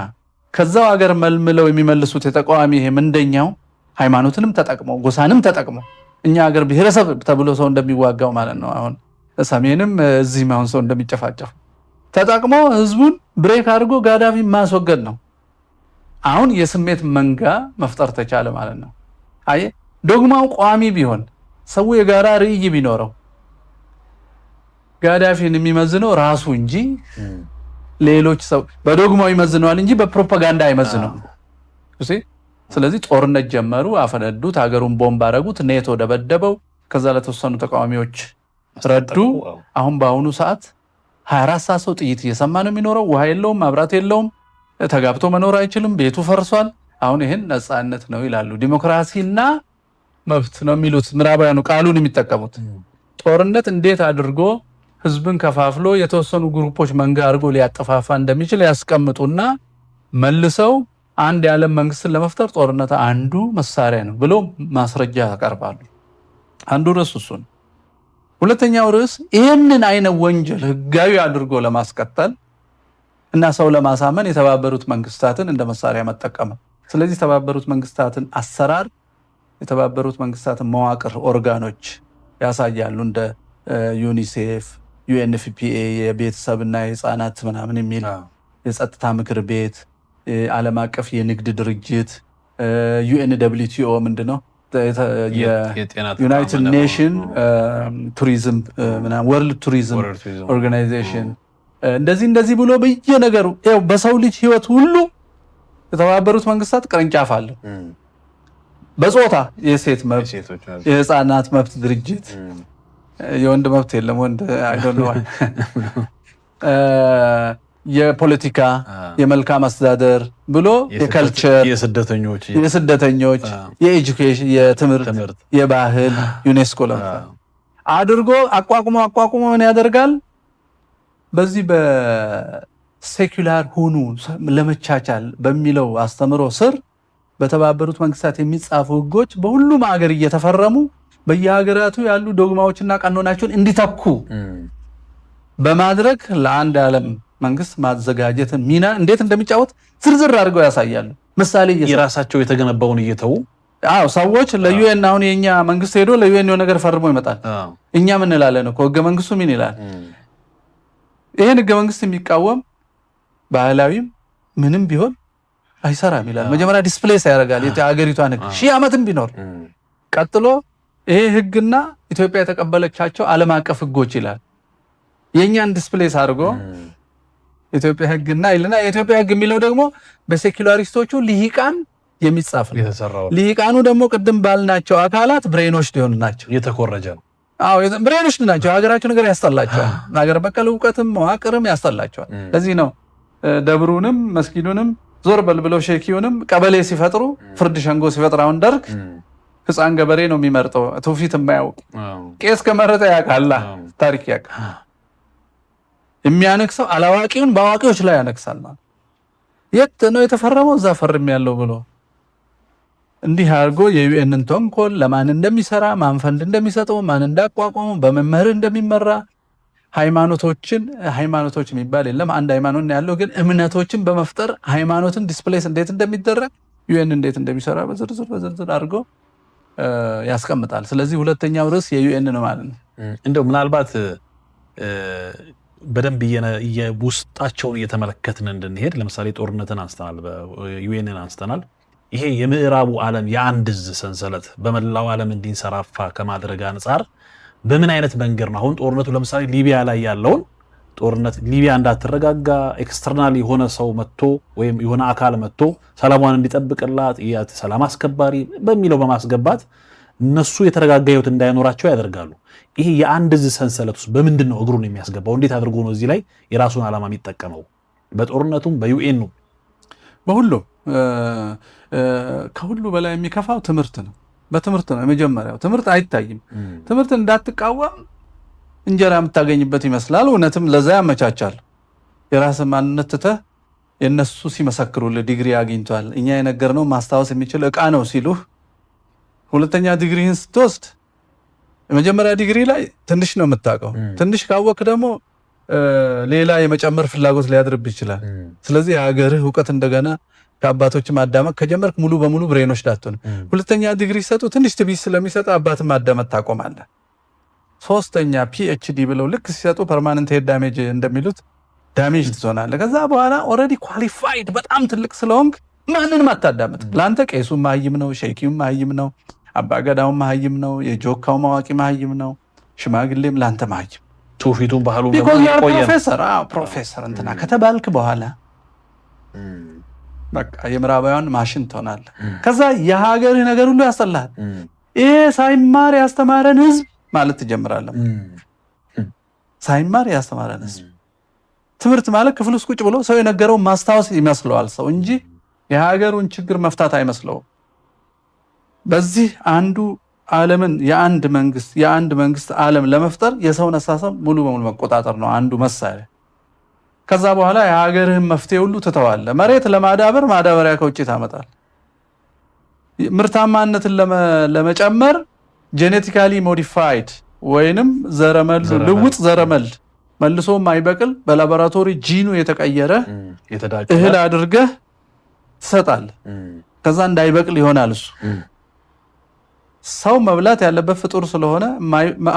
S1: ከዛው ሀገር መልምለው የሚመልሱት የተቃዋሚ ይሄ ምንደኛው ሃይማኖትንም ተጠቅመው ጎሳንም ተጠቅመው እኛ ሀገር ብሔረሰብ ተብሎ ሰው እንደሚዋጋው ማለት ነው። አሁን ሰሜንም እዚህም አሁን ሰው እንደሚጨፋጨፉ ተጠቅሞ ህዝቡን ብሬክ አድርጎ ጋዳፊ ማስወገድ ነው። አሁን የስሜት መንጋ መፍጠር ተቻለ ማለት ነው። አይ ዶግማው ቋሚ ቢሆን ሰው የጋራ ርዕይ ቢኖረው ጋዳፊን የሚመዝነው ራሱ እንጂ ሌሎች ሰው በዶግማው ይመዝነዋል እንጂ በፕሮፓጋንዳ አይመዝነው። ስለዚህ ጦርነት ጀመሩ፣ አፈነዱት፣ ሀገሩን ቦምብ አረጉት፣ ኔቶ ደበደበው። ከዛ ለተወሰኑ ተቃዋሚዎች ረዱ። አሁን በአሁኑ ሰዓት 24 ሰዓት ሰው ጥይት እየሰማ ነው የሚኖረው። ውሃ የለውም፣ መብራት የለውም፣ ተጋብቶ መኖር አይችልም፣ ቤቱ ፈርሷል። አሁን ይህን ነፃነት ነው ይላሉ። ዲሞክራሲና መብት ነው የሚሉት ምዕራባውያኑ ቃሉን የሚጠቀሙት። ጦርነት እንዴት አድርጎ ህዝብን ከፋፍሎ የተወሰኑ ግሩፖች መንጋ አድርጎ ሊያጠፋፋ እንደሚችል ያስቀምጡና መልሰው አንድ የዓለም መንግስትን ለመፍጠር ጦርነት አንዱ መሳሪያ ነው ብሎ ማስረጃ ያቀርባሉ። አንዱ ርዕስ እሱ ነው። ሁለተኛው ርዕስ ይህንን አይነት ወንጀል ህጋዊ አድርጎ ለማስቀጠል እና ሰው ለማሳመን የተባበሩት መንግስታትን እንደ መሳሪያ መጠቀም። ስለዚህ የተባበሩት መንግስታትን አሰራር፣ የተባበሩት መንግስታትን መዋቅር ኦርጋኖች ያሳያሉ። እንደ ዩኒሴፍ፣ ዩኤንኤፍፒኤ የቤተሰብና የህፃናት ምናምን የሚል የጸጥታ ምክር ቤት፣ ዓለም አቀፍ የንግድ ድርጅት፣ ዩኤንደብሊውቲኦ ምንድነው የዩናይትድ ኔሽን ቱሪዝም ወርልድ ቱሪዝም ኦርጋናይዜሽን፣ እንደዚህ ብሎ በየነገሩ በሰው ልጅ ህይወት ሁሉ የተባበሩት መንግስታት ቅርንጫፍ አለ። በጾታ የሴት መብት፣ የህፃናት መብት ድርጅት፣ የወንድ መብት የለም። ወንድ አይዶንት ኖ የፖለቲካ የመልካም አስተዳደር ብሎ የከልቸር የስደተኞች የኤጁኬሽን የትምህርት የባህል ዩኔስኮ አድርጎ አቋቁሞ ምን ያደርጋል? በዚህ በሴኩላር ሁኑ ለመቻቻል በሚለው አስተምሮ ስር በተባበሩት መንግስታት የሚጻፉ ህጎች በሁሉም ሀገር እየተፈረሙ በየሀገራቱ ያሉ ዶግማዎችና ቀኖናቸውን እንዲተኩ በማድረግ ለአንድ ዓለም መንግስት ማዘጋጀት ሚና እንዴት እንደሚጫወት ዝርዝር አድርገው ያሳያሉ። ምሳሌ
S2: የራሳቸው የተገነባውን እየተው
S1: ሰዎች ለዩኤን አሁን የኛ መንግስት ሄዶ ለዩኤን የሆነ ነገር ፈርሞ ይመጣል። እኛ ምን እንላለን እኮ ህገ መንግስቱ ምን ይላል? ይሄን ህገ መንግስት የሚቃወም ባህላዊም ምንም ቢሆን አይሰራም ይላል። መጀመሪያ ዲስፕሌስ ያደርጋል የሀገሪቷን ህግ 1000 ዓመትም ቢኖር። ቀጥሎ ይሄ ህግና ኢትዮጵያ የተቀበለቻቸው ዓለም አቀፍ ህጎች ይላል። የኛን ዲስፕሌስ አድርጎ ኢትዮጵያ ህግና ይልና የኢትዮጵያ ህግ የሚለው ደግሞ በሴኩላሪስቶቹ ልሂቃን የሚጻፍ ነው። ልሂቃኑ ደግሞ ቅድም ባልናቸው አካላት ብሬኖች ሊሆኑ ናቸው።
S2: የተኮረጀ ነው።
S1: ብሬኖች ናቸው። ሀገራቸው ነገር ያስጠላቸዋል። ሀገር በቀል እውቀትም መዋቅርም ያስጠላቸዋል። ለዚህ ነው ደብሩንም መስጊዱንም ዞር በልብለው ሼኪውንም ቀበሌ ሲፈጥሩ ፍርድ ሸንጎ ሲፈጥር አሁን ደርግ ህፃን ገበሬ ነው የሚመርጠው ትውፊት የማያውቅ ቄስ ከመረጠ ያውቃል ታሪክ ያውቃል። የሚያነክሰው አላዋቂውን በአዋቂዎች ላይ ያነክሳል ማለት የት ነው የተፈረመው እዛ ፈርም ያለው ብሎ እንዲህ አድርጎ የዩኤንን ተንኮል ለማን እንደሚሰራ ማን ፈንድ እንደሚሰጠው ማን እንዳቋቋመው በመምህር እንደሚመራ ሃይማኖቶች የሚባል የለም አንድ ሃይማኖት ነው ያለው ግን እምነቶችን በመፍጠር ሃይማኖትን ዲስፕሌስ እንዴት እንደሚደረግ ዩኤን እንዴት እንደሚሰራ በዝርዝር አድርጎ ያስቀምጣል። ስለዚህ ሁለተኛው ርዕስ የዩኤን ነው ማለት ነው።
S2: እንደው ምናልባት በደንብ ውስጣቸውን እየተመለከትን እንድንሄድ ለምሳሌ ጦርነትን አንስተናል፣ በዩኤንን አንስተናል። ይሄ የምዕራቡ ዓለም የአንድ እዝ ሰንሰለት በመላው ዓለም እንዲንሰራፋ ከማድረግ አንጻር በምን አይነት መንገድ ነው አሁን ጦርነቱ ለምሳሌ ሊቢያ ላይ ያለውን ጦርነት ሊቢያ እንዳትረጋጋ ኤክስተርናል የሆነ ሰው መጥቶ ወይም የሆነ አካል መጥቶ ሰላሟን እንዲጠብቅላት ሰላም አስከባሪ በሚለው በማስገባት እነሱ የተረጋጋ ህይወት እንዳይኖራቸው ያደርጋሉ። ይሄ የአንድ እዝ ሰንሰለት ውስጥ በምንድን ነው እግሩን የሚያስገባው? እንዴት አድርጎ ነው እዚህ ላይ የራሱን ዓላማ የሚጠቀመው? በጦርነቱም በዩኤን ነው
S1: በሁሉም ከሁሉ በላይ የሚከፋው ትምህርት ነው። በትምህርት ነው የመጀመሪያው። ትምህርት አይታይም። ትምህርት እንዳትቃወም እንጀራ የምታገኝበት ይመስላል። እውነትም ለዛ ያመቻቻል። የራስ ማንነት ትተህ የነሱ ሲመሰክሩልህ ዲግሪ አግኝቷል እኛ የነገርነው ማስታወስ የሚችል ዕቃ ነው ሲሉህ ሁለተኛ ዲግሪህን ስትወስድ የመጀመሪያ ዲግሪ ላይ ትንሽ ነው የምታውቀው። ትንሽ ካወቅ ደግሞ ሌላ የመጨመር ፍላጎት ሊያድርብህ ይችላል። ስለዚህ የሀገርህ እውቀት እንደገና ከአባቶች ማዳመጥ ከጀመርክ ሙሉ በሙሉ ብሬኖች ዳትሆን ሁለተኛ ዲግሪ ሰጡ ትንሽ ትቢስ ስለሚሰጥ አባት ማዳመጥ ታቆማለህ። ሶስተኛ ፒኤችዲ ብለው ልክ ሲሰጡ ፐርማነንት ሄድ ዳሜጅ እንደሚሉት ዳሜጅ ትሆናለህ። ከዛ በኋላ ኦልሬዲ ኳሊፋይድ በጣም ትልቅ ስለሆንክ ማንንም አታዳምጥ። ለአንተ ቄሱ መሀይም ነው፣ ሼኪው መሀይም ነው፣ አባገዳው መሀይም ነው፣ የጆካው ማዋቂ መሀይም ነው፣ ሽማግሌም ለአንተ መሀይም
S2: ትውፊቱን ባህሉ
S1: ፕሮፌሰር እንትና ከተባልክ በኋላ በቃ የምዕራባውያን ማሽን ትሆናለህ። ከዛ የሀገርህ ነገር ሁሉ ያስጠላል። ይሄ ሳይማር ያስተማረን ህዝብ ማለት ትጀምራለህ። ሳይማር ያስተማረን ህዝብ ትምህርት ማለት ክፍል ውስጥ ቁጭ ብሎ ሰው የነገረውን ማስታወስ ይመስለዋል ሰው እንጂ የሀገሩን ችግር መፍታት አይመስለውም። በዚህ አንዱ ዓለምን የአንድ መንግስት ዓለም ለመፍጠር የሰውን አስተሳሰብ ሙሉ በሙሉ መቆጣጠር ነው አንዱ መሳሪያ። ከዛ በኋላ የሀገርህን መፍትሄ ሁሉ ትተዋለህ። መሬት ለማዳበር ማዳበሪያ ከውጭ ታመጣል። ምርታማነትን ለመጨመር ጄኔቲካሊ ሞዲፋይድ ወይንም ልውጥ ዘረመል መልሶ ማይበቅል በላቦራቶሪ ጂኑ የተቀየረ እህል አድርገህ ትሰጣለህ። ከዛ እንዳይበቅል ይሆናል። እሱ ሰው መብላት ያለበት ፍጡር ስለሆነ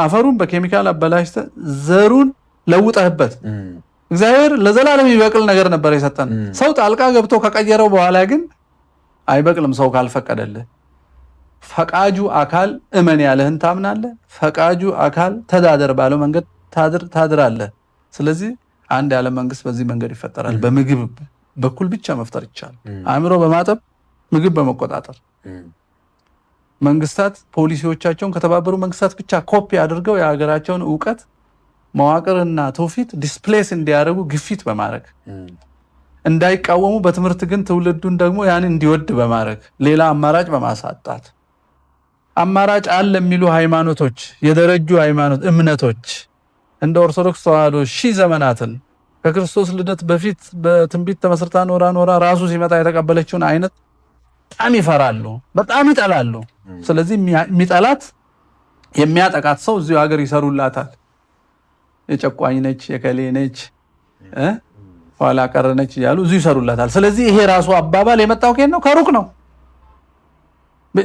S1: አፈሩን በኬሚካል አበላሽተህ ዘሩን ለውጠህበት እግዚአብሔር ለዘላለም ይበቅል ነገር ነበር የሰጠን። ሰው ጣልቃ ገብቶ ከቀየረው በኋላ ግን አይበቅልም ሰው ካልፈቀደልህ። ፈቃጁ አካል እመን ያለህን ታምናለህ። ፈቃጁ አካል ተዳደር ባለው መንገድ ታድራለህ። ስለዚህ አንድ የዓለም መንግስት በዚህ መንገድ ይፈጠራል። በምግብ በኩል ብቻ መፍጠር ይቻላል። አእምሮ በማጠብ ምግብ በመቆጣጠር መንግስታት ፖሊሲዎቻቸውን ከተባበሩ መንግስታት ብቻ ኮፒ አድርገው የሀገራቸውን እውቀት መዋቅርና ትውፊት ዲስፕሌስ እንዲያደርጉ ግፊት በማድረግ እንዳይቃወሙ፣ በትምህርት ግን ትውልዱን ደግሞ ያን እንዲወድ በማድረግ ሌላ አማራጭ በማሳጣት አማራጭ አለ የሚሉ ሃይማኖቶች የደረጁ እምነቶች እንደ ኦርቶዶክስ ተዋህዶ 1000 ዘመናትን ከክርስቶስ ልደት በፊት በትንቢት ተመስርታ ኖራ ራሱ ሲመጣ የተቀበለችውን አይነት በጣም ይፈራሉ፣ በጣም ይጠላሉ። ስለዚህ የሚጠላት የሚያጠቃት ሰው እዚሁ ሀገር ይሰሩላታል። የጨቋኝ ነች፣ የከሌ ነች፣ ኋላ ቀር ነች እያሉ እዚሁ ይሰሩላታል። ስለዚህ ይሄ ራሱ አባባል የመጣው ከየት ነው? ከሩቅ ነው።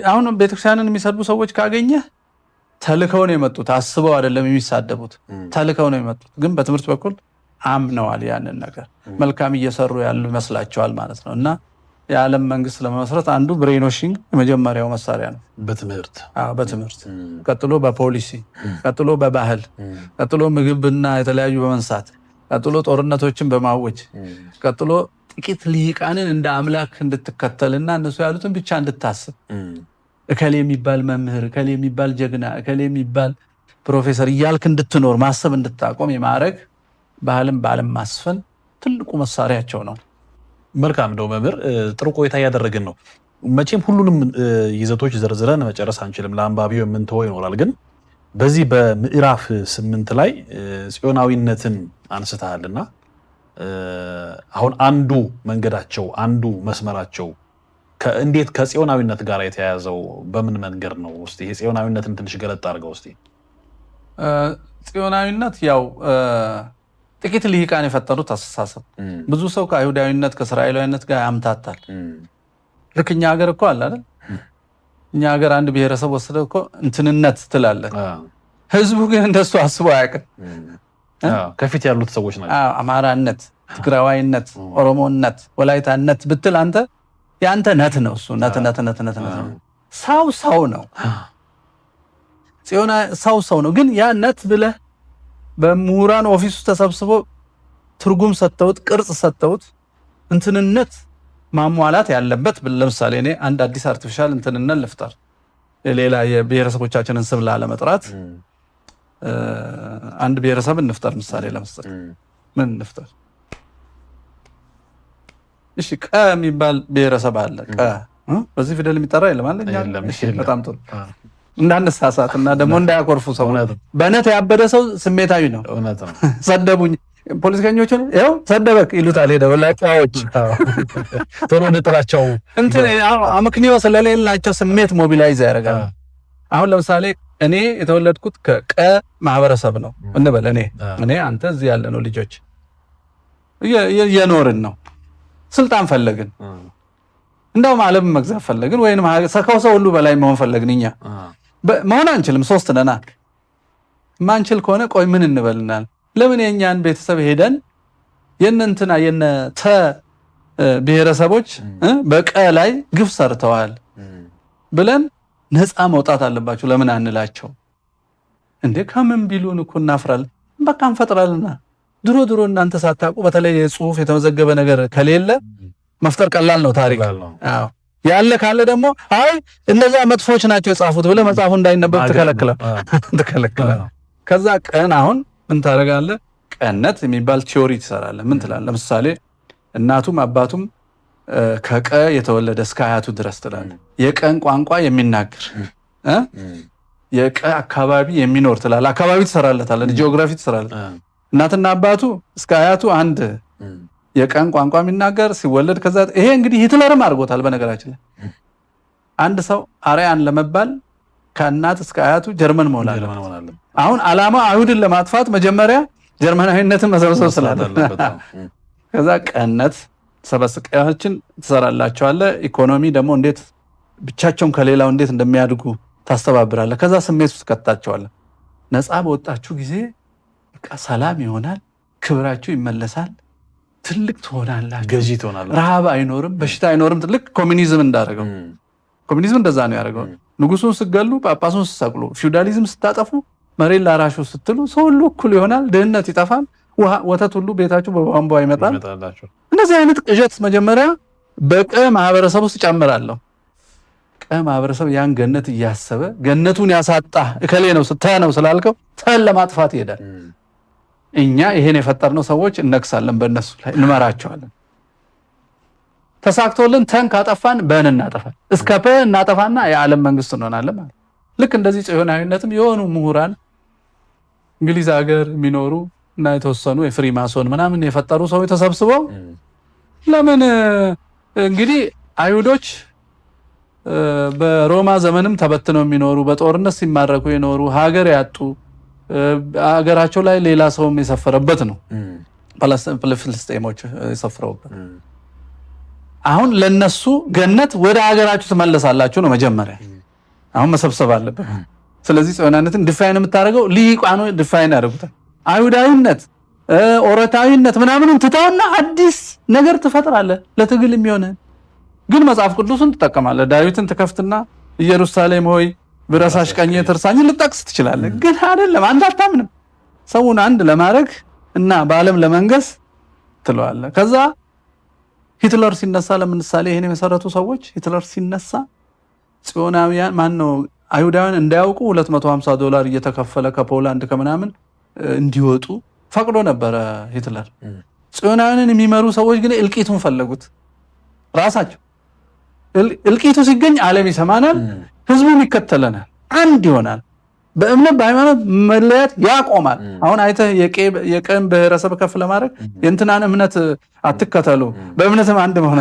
S1: አሁን ቤተክርስቲያንን የሚሰድቡ ሰዎች ካገኘህ ተልከው ነው የመጡት፣ አስበው አይደለም የሚሳደቡት፣ ተልከው ነው የመጡት። ግን በትምህርት በኩል አምነዋል ያንን ነገር፣ መልካም እየሰሩ ያሉ ይመስላቸዋል ማለት ነው። እና የዓለም መንግስት ለመመስረት አንዱ ብሬኖሺንግ የመጀመሪያው መሳሪያ ነው። በትምህርት ቀጥሎ በፖሊሲ፣ ቀጥሎ በባህል፣ ቀጥሎ ምግብና የተለያዩ በመንሳት፣ ቀጥሎ ጦርነቶችን በማወጅ፣ ቀጥሎ ጥቂት ልሂቃንን እንደ አምላክ እንድትከተልና እነሱ ያሉትን ብቻ እንድታስብ፣ እከሌ የሚባል መምህር፣ እከሌ የሚባል ጀግና፣ እከሌ የሚባል ፕሮፌሰር እያልክ እንድትኖር ማሰብ እንድታቆም የማድረግ ባህልን በዓለም ማስፈን ትልቁ መሳሪያቸው ነው።
S2: መልካም ነው መምህር፣ ጥሩ ቆይታ እያደረግን ነው። መቼም ሁሉንም ይዘቶች ዘርዝረን መጨረስ አንችልም፣ ለአንባቢው የምንተወው ይኖራል። ግን በዚህ በምዕራፍ 8 ላይ ጽዮናዊነትን አንስተሃልና አሁን አንዱ መንገዳቸው አንዱ መስመራቸው እንዴት ከጽዮናዊነት ጋር የተያያዘው በምን መንገድ ነው? እስቲ ይሄ ጽዮናዊነትን ትንሽ ገለጥ አድርገው እስቲ።
S1: ጽዮናዊነት ያው ጥቂት ልሂቃን የፈጠሩት አስተሳሰብ፣ ብዙ ሰው ከአይሁዳዊነት ከእስራኤላዊነት ጋር ያምታታል። ልክ እኛ ሀገር እኮ አለ አይደል? እኛ ሀገር አንድ ብሔረሰብ ወስደው እኮ እንትንነት ትላለህ። ህዝቡ ግን እንደሱ አስቦ አያውቅም።
S2: ከፊት ያሉት ሰዎች ናቸው።
S1: አማራነት፣ ትግራዋይነት፣ ኦሮሞነት፣ ወላይታነት ብትል አንተ ያንተ ነት ነው እሱ ነት። ሰው ነው ጽዮና ሰው ነው። ግን ያ ነት ብለህ በምሁራን ኦፊሱ ተሰብስቦ ትርጉም ሰጥተውት ቅርጽ ሰጥተውት እንትንነት ማሟላት ያለበት። ለምሳሌ እኔ አንድ አዲስ አርቲፊሻል እንትንነት ልፍጠር፣ ሌላ የብሔረሰቦቻችንን ስም ላለመጥራት አንድ ብሔረሰብ እንፍጠር። ምሳሌ ለመስጠት ምን እንፍጠር? እሺ ቀ የሚባል ብሔረሰብ አለ። ቀ በዚህ ፊደል የሚጠራ የለም አለ። በጣም ጥሩ እንዳንሳሳት እና ደግሞ እንዳያኮርፉ ሰው። በነት ያበደ ሰው ስሜታዊ ነው። ሰደቡኝ ፖለቲከኞችን ይኸው ሰደበክ ይሉታል። ሄደው ላቂዎች
S2: ቶሎ ንጥራቸው
S1: እንትን አመክንዮ ስለሌላቸው ስሜት ሞቢላይዝ ያደርጋል። አሁን ለምሳሌ እኔ የተወለድኩት ከቀ ማህበረሰብ ነው እንበል። እኔ አንተ እዚህ ያለ ነው ልጆች የኖርን ነው። ስልጣን ፈለግን፣ እንደውም ዓለም መግዛት ፈለግን፣ ወይንም ከሰው ሁሉ በላይ መሆን ፈለግን። እኛ መሆን አንችልም፣ ሶስት ነና። ማንችል ከሆነ ቆይ ምን እንበልናል? ለምን የኛን ቤተሰብ ሄደን የነንትና የነተ ብሔረሰቦች በቀ ላይ ግፍ ሰርተዋል ብለን ነፃ መውጣት አለባቸው ለምን አንላቸው እንዴ? ከምን ቢሉን እኮ እናፍራለን። በቃ እንፈጥራልና ድሮ እናንተ ሳታውቁ በተለይ የጽሁፍ የተመዘገበ ነገር ከሌለ መፍጠር ቀላል ነው። ታሪክ አዎ ያለ ካለ ደግሞ አይ እነዛ መጥፎች ናቸው የጻፉት ብለህ መጽሐፉ እንዳይነበብ ትከለክላለህ። ከዛ ቀን አሁን ምን ታደርጋለህ? ቀነት የሚባል ቲዮሪ ትሰራለህ። ምን ትላለህ? ለምሳሌ እናቱም አባቱም ከቀ የተወለደ እስከ አያቱ ድረስ ትላለህ። የቀን ቋንቋ የሚናገር የቀ አካባቢ የሚኖር ትላለህ። አካባቢ ትሰራለታለህ፣ ጂኦግራፊ ትሰራለህ። እናትና አባቱ እስከ አያቱ አንድ የቀን ቋንቋ የሚናገር ሲወለድ ከዛ ይሄ እንግዲህ ሂትለርም አድርጎታል። በነገራችን ላይ አንድ ሰው አርያን ለመባል ከእናት እስከ አያቱ ጀርመን መሆን አለበት። አሁን ዓላማ አይሁድን ለማጥፋት መጀመሪያ ጀርመናዊነትን መሰብሰብ ስላለበት ከዛ ቀነት ሰበስቀያችን ትሰራላቸዋለህ። ኢኮኖሚ ደግሞ እንዴት ብቻቸውን ከሌላው እንዴት እንደሚያድጉ ታስተባብራለህ። ከዛ ስሜት ውስጥ ከታቸዋለህ። ነፃ በወጣችሁ ጊዜ በቃ ሰላም ይሆናል፣ ክብራችሁ ይመለሳል፣ ትልቅ ትሆናላችሁ፣
S2: ገዢ ትሆናላችሁ፣
S1: ረሃብ አይኖርም፣ በሽታ አይኖርም። ልክ ኮሚኒዝም እንዳደረገው ኮሚኒዝም እንደዛ ነው ያደረገው። ንጉሱን ስገሉ፣ ጳጳሱን ስሰቅሉ፣ ፊውዳሊዝም ስታጠፉ፣ መሬት ላራሹ ስትሉ ሰው ሁሉ እኩል ይሆናል፣ ድህነት ይጠፋል፣ ወተት ሁሉ ቤታችሁ በቧንቧ ይመጣል። እንደዚህ አይነት ቅዠት መጀመሪያ በቀ ማህበረሰብ ውስጥ ጨምራለሁ። ቀ ማህበረሰብ ያን ገነት እያሰበ ገነቱን ያሳጣ እከሌ ነው ነው ስላልከው ተን ለማጥፋት ይሄዳል። እኛ ይሄን የፈጠርነው ሰዎች እነክሳለን፣ በእነሱ ላይ እንመራቸዋለን። ተሳክቶልን ተን ካጠፋን በን እናጠፋል፣ እስከ ፐ እናጠፋና የዓለም መንግስት እንሆናለን ማለት። ልክ እንደዚህ ጽዮናዊነትም የሆኑ ምሁራን እንግሊዝ ሀገር የሚኖሩ እና የተወሰኑ የፍሪማሶን ምናምን የፈጠሩ ሰዎች ተሰብስበው ለምን እንግዲህ አይሁዶች በሮማ ዘመንም ተበትነው የሚኖሩ በጦርነት ሲማረኩ የኖሩ ሀገር ያጡ ሀገራቸው ላይ ሌላ ሰውም የሰፈረበት ነው። ፍልስጤሞች የሰፈሩበት አሁን ለነሱ ገነት ወደ ሀገራችሁ ትመለሳላችሁ ነው መጀመሪያ። አሁን መሰብሰብ አለበት። ስለዚህ ጽዮናዊነትን ዲፋይን የምታደርገው ሊቃኑ ዲፋይን ያደርጉታል። አይሁዳዊነት ኦረታዊነት ምናምንን ትተውና አዲስ ነገር ትፈጥራለህ ለትግል የሚሆን ግን መጽሐፍ ቅዱስን ትጠቀማለህ። ዳዊትን ትከፍትና ኢየሩሳሌም ሆይ ብረሳሽ ቀኜ ትርሳኝ ልጠቅስ ትችላለህ። ግን አይደለም አንተ አታምንም። ሰውን አንድ ለማድረግ እና በዓለም ለመንገስ ትለዋለህ። ከዛ ሂትለር ሲነሳ ለምሳሌ ይሄን የመሰረቱ ሰዎች ሂትለር ሲነሳ ጽዮናውያን ማነው አይሁዳውያን እንዳያውቁ $250 እየተከፈለ ከፖላንድ ከምናምን እንዲወጡ ፈቅዶ ነበረ ሂትለር። ጽዮናውያንን የሚመሩ ሰዎች ግን እልቂቱን ፈለጉት ራሳቸው። እልቂቱ ሲገኝ ዓለም ይሰማናል፣ ህዝቡም ይከተለናል፣ አንድ ይሆናል፣ በእምነት በሃይማኖት መለያት ያቆማል። አሁን አይተህ የቀን ብሔረሰብ ከፍ ለማድረግ የእንትናን እምነት አትከተሉ፣ በእምነትም አንድ መሆን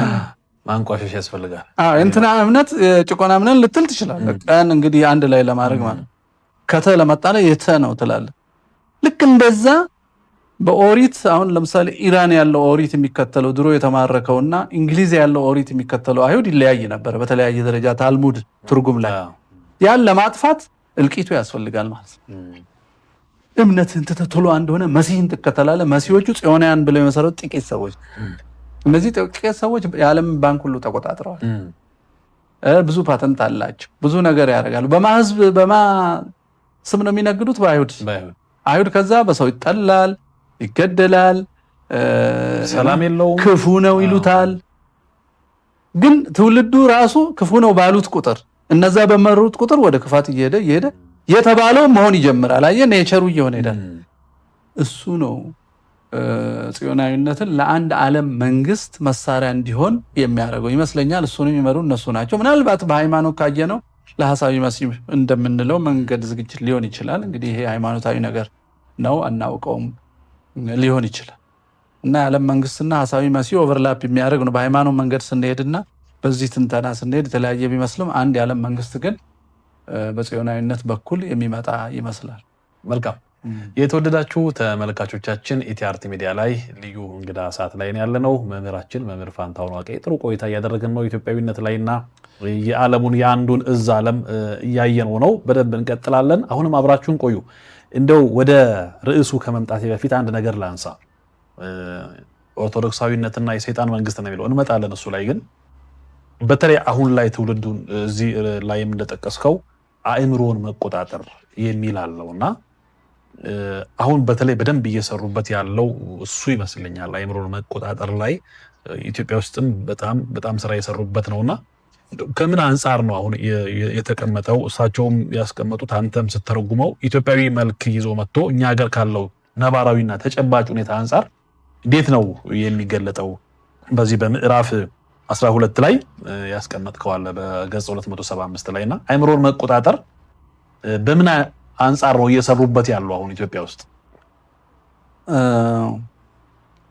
S2: ማንቋሸሽ ያስፈልጋል።
S1: እንትና እምነት የጭቆና እምነት ልትል ትችላለህ። ቀን እንግዲህ አንድ ላይ ለማድረግ ማለት ከተ ለመጣለ የተ ነው ትላለህ። ልክ እንደዛ በኦሪት አሁን ለምሳሌ ኢራን ያለው ኦሪት የሚከተለው ድሮ የተማረከውና እንግሊዝ ያለው ኦሪት የሚከተለው አይሁድ ይለያይ ነበር በተለያየ ደረጃ ታልሙድ ትርጉም ላይ። ያን ለማጥፋት እልቂቱ ያስፈልጋል ማለት ነው። እምነትን ተተቶሎ እንደሆነ መሲህን ትከተላለህ። መሲሆቹ ጽዮናውያን ብለው የመሰረቱ ጥቂት ሰዎች፣ እነዚህ ጥቂት ሰዎች የዓለም ባንክ ሁሉ ተቆጣጥረዋል። ብዙ ፓተንት አላቸው፣ ብዙ ነገር ያደርጋሉ። በማህዝብ ስም ነው የሚነግዱት በአይሁድ። አይሁድ ከዛ በሰው ይጠላል፣ ይገደላል፣
S2: ሰላም የለውም፣
S1: ክፉ ነው ይሉታል። ግን ትውልዱ ራሱ ክፉ ነው ባሉት ቁጥር እነዛ በመሩት ቁጥር ወደ ክፋት እየሄደ የተባለው መሆን ይጀምራል። አየህ ኔቸሩ እየሆነ ሄዳል። እሱ ነው ጽዮናዊነትን ለአንድ ዓለም መንግስት መሳሪያ እንዲሆን የሚያደርገው ይመስለኛል። እሱንም የሚመሩ እነሱ ናቸው። ምናልባት በሃይማኖት ካየነው ለሐሳዊ መሲህ እንደምንለው መንገድ ዝግጅት ሊሆን ይችላል። እንግዲህ ይሄ ሃይማኖታዊ ነገር ነው፣ አናውቀውም፣ ሊሆን ይችላል እና የዓለም መንግስትና ሐሳዊ መሲህ ኦቨርላፕ የሚያደርግ ነው። በሃይማኖት መንገድ ስንሄድና በዚህ ትንተና ስንሄድ የተለያየ ቢመስልም አንድ የዓለም መንግስት ግን በጽዮናዊነት በኩል የሚመጣ ይመስላል።
S2: መልካም የተወደዳችሁ ተመልካቾቻችን ኢቲአርቲ ሚዲያ ላይ ልዩ እንግዳ ሰዓት ላይ ያለነው መምህራችን መምህር ፋንታሁን ዋቄ ጥሩ ቆይታ እያደረግን ነው። ኢትዮጵያዊነት ላይና የዓለሙን የአንዱን እዝ ዓለም እያየነው ነው። በደንብ እንቀጥላለን። አሁንም አብራችሁን ቆዩ። እንደው ወደ ርዕሱ ከመምጣቴ በፊት አንድ ነገር ላንሳ። ኦርቶዶክሳዊነትና የሰይጣን መንግስት ነው የሚለው እንመጣለን። እሱ ላይ ግን በተለይ አሁን ላይ ትውልዱን እዚህ ላይም እንደጠቀስከው አእምሮን መቆጣጠር የሚል አለውና አሁን በተለይ በደንብ እየሰሩበት ያለው እሱ ይመስለኛል። አእምሮን መቆጣጠር ላይ ኢትዮጵያ ውስጥም በጣም ስራ የሰሩበት ነውና ከምን አንጻር ነው አሁን የተቀመጠው? እሳቸውም ያስቀመጡት አንተም ስተረጉመው ኢትዮጵያዊ መልክ ይዞ መጥቶ እኛ ሀገር ካለው ነባራዊና ተጨባጭ ሁኔታ አንጻር እንዴት ነው የሚገለጠው? በዚህ በምዕራፍ 12 ላይ ያስቀመጥከው አለ በገጽ 275 ላይና አእምሮን መቆጣጠር በምን አንጻር ነው እየሰሩበት ያለው አሁን ኢትዮጵያ ውስጥ?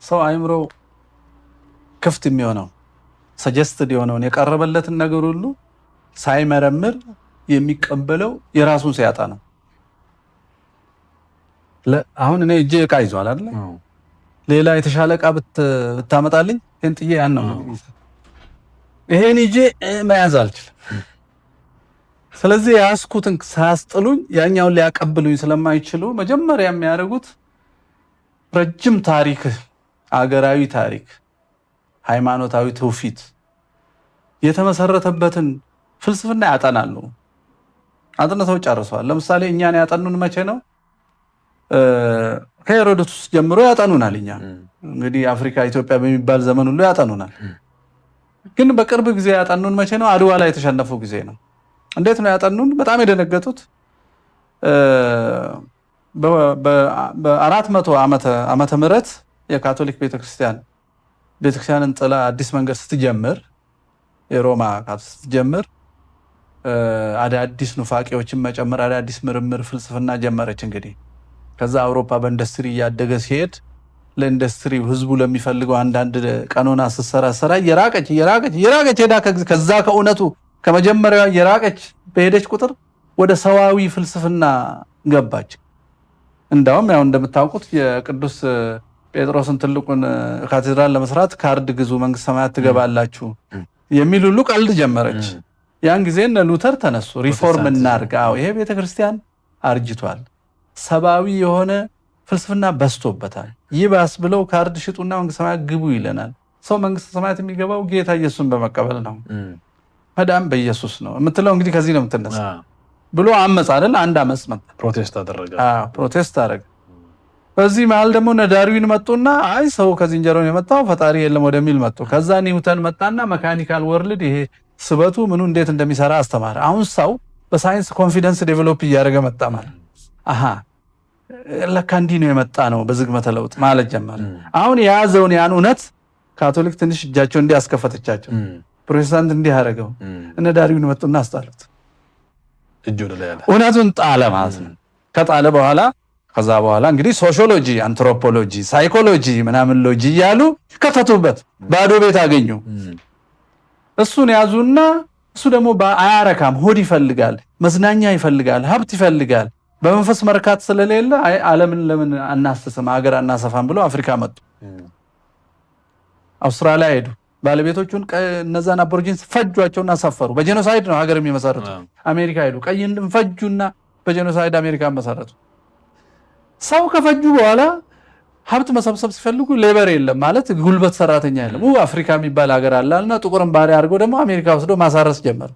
S1: ሰው አእምሮ ክፍት የሚሆነው ሰጀስትድ የሆነውን የቀረበለትን ነገር ሁሉ ሳይመረምር የሚቀበለው የራሱን ሲያጣ ነው። አሁን እኔ እጄ ዕቃ ይዟል አይደል? ሌላ የተሻለ ዕቃ ብታመጣልኝ ይሄን ጥዬ ያን ነው ይሄን እጄ መያዝ አልችልም። ስለዚህ ያስኩትን ሳያስጥሉኝ ያኛውን ሊያቀብሉኝ ስለማይችሉ መጀመሪያ የሚያደርጉት ረጅም ታሪክ፣ አገራዊ ታሪክ፣ ሃይማኖታዊ ትውፊት የተመሰረተበትን ፍልስፍና ያጠናሉ። አጥንተው ጨርሰዋል። ለምሳሌ እኛን ያጠኑን መቼ ነው? ከሄሮዶቱስ ጀምሮ ያጠኑናል። እኛ እንግዲህ አፍሪካ ኢትዮጵያ በሚባል ዘመን ሁሉ ያጠኑናል። ግን በቅርብ ጊዜ ያጠኑን መቼ ነው? አድዋ ላይ የተሸነፉ ጊዜ ነው። እንዴት ነው ያጠኑን? በጣም የደነገጡት በ400 ዓመተ ምህረት የካቶሊክ ቤተክርስቲያንን ጥላ አዲስ መንገድ ስትጀምር፣ የሮማ ስትጀምር አዳዲስ ኑፋቄዎችን መጨመር፣ አዳዲስ ምርምር ፍልስፍና ጀመረች። እንግዲህ ከዛ አውሮፓ በኢንዱስትሪ እያደገ ሲሄድ ለኢንዱስትሪ ህዝቡ ለሚፈልገው አንዳንድ ቀኖና ስትሰራ እየራቀች ሄዳ ከዛ ከእውነቱ ከመጀመሪያው የራቀች በሄደች ቁጥር ወደ ሰዋዊ ፍልስፍና ገባች። እንዳውም ያው እንደምታውቁት የቅዱስ ጴጥሮስን ትልቁን ካቴድራል ለመስራት ካርድ ግዙ መንግስተ ሰማያት ትገባላችሁ የሚል ሁሉ ቀልድ ጀመረች። ያን ጊዜ እነ ሉተር ተነሱ፣ ሪፎርም እናድርግ። ይሄ ቤተክርስቲያን አርጅቷል፣ ሰብአዊ የሆነ ፍልስፍና በዝቶበታል፣ ይባስ ብለው ካርድ ሽጡና መንግስተ ሰማያት ግቡ ይለናል። ሰው መንግስተ ሰማያት የሚገባው ጌታ ኢየሱስን በመቀበል ነው፣ መዳን በኢየሱስ ነው የምትለው እንግዲህ ከዚህ ነው የምትነሳ ብሎ አመፅ አይደል? አንድ አመፅ መጣ፣ ፕሮቴስት አደረገ። በዚህ መሀል ደግሞ እነ ዳርዊን መጡና አይ ሰው ከዝንጀሮ ነው የመጣው ፈጣሪ የለም ወደሚል መጡ። ከዛ ኒውተን መጣና መካኒካል ወርልድ ይሄ ስበቱ ምኑ እንዴት እንደሚሰራ አስተማረ። አሁን ሰው በሳይንስ ኮንፊደንስ ዴቨሎፕ እያደረገ መጣ ማለት ለካ እንዲህ ነው የመጣ ነው በዝግመተ ለውጥ ማለት ጀመረ። አሁን የያዘውን ያን እውነት ካቶሊክ ትንሽ እጃቸው እንዲያስከፈተቻቸው፣ ፕሮቴስታንት እንዲህ ያደረገው እነ ዳርዊን መጡና አስጣሉት። እውነቱን ጣለ ማለት ነው። ከጣለ በኋላ ከዛ በኋላ እንግዲህ ሶሺዮሎጂ፣ አንትሮፖሎጂ፣ ሳይኮሎጂ ምናምን ሎጂ እያሉ ከተቱበት። ባዶ ቤት አገኙ። እሱን ያዙና እሱ ደግሞ አያረካም፣ ሆድ ይፈልጋል፣ መዝናኛ ይፈልጋል፣ ሀብት ይፈልጋል። በመንፈስ መርካት ስለሌለ ዓለምን ለምን አናስስም ሀገር አናሰፋም ብለው አፍሪካ መጡ። አውስትራሊያ ሄዱ። ባለቤቶቹን እነዛን አቦሪጂንስ ፈጇቸውና ሰፈሩ። በጄኖሳይድ ነው ሀገር የሚመሰረቱ። አሜሪካ ሄዱ። ቀይን ፈጁና በጄኖሳይድ አሜሪካ መሰረቱ። ሰው ከፈጁ በኋላ ሀብት መሰብሰብ ሲፈልጉ ሌበር የለም ማለት ጉልበት ሰራተኛ የለም። አፍሪካ የሚባል ሀገር አለና ጥቁርን ባሪያ አድርገው ደግሞ አሜሪካ ወስዶ ማሳረስ ጀመሩ።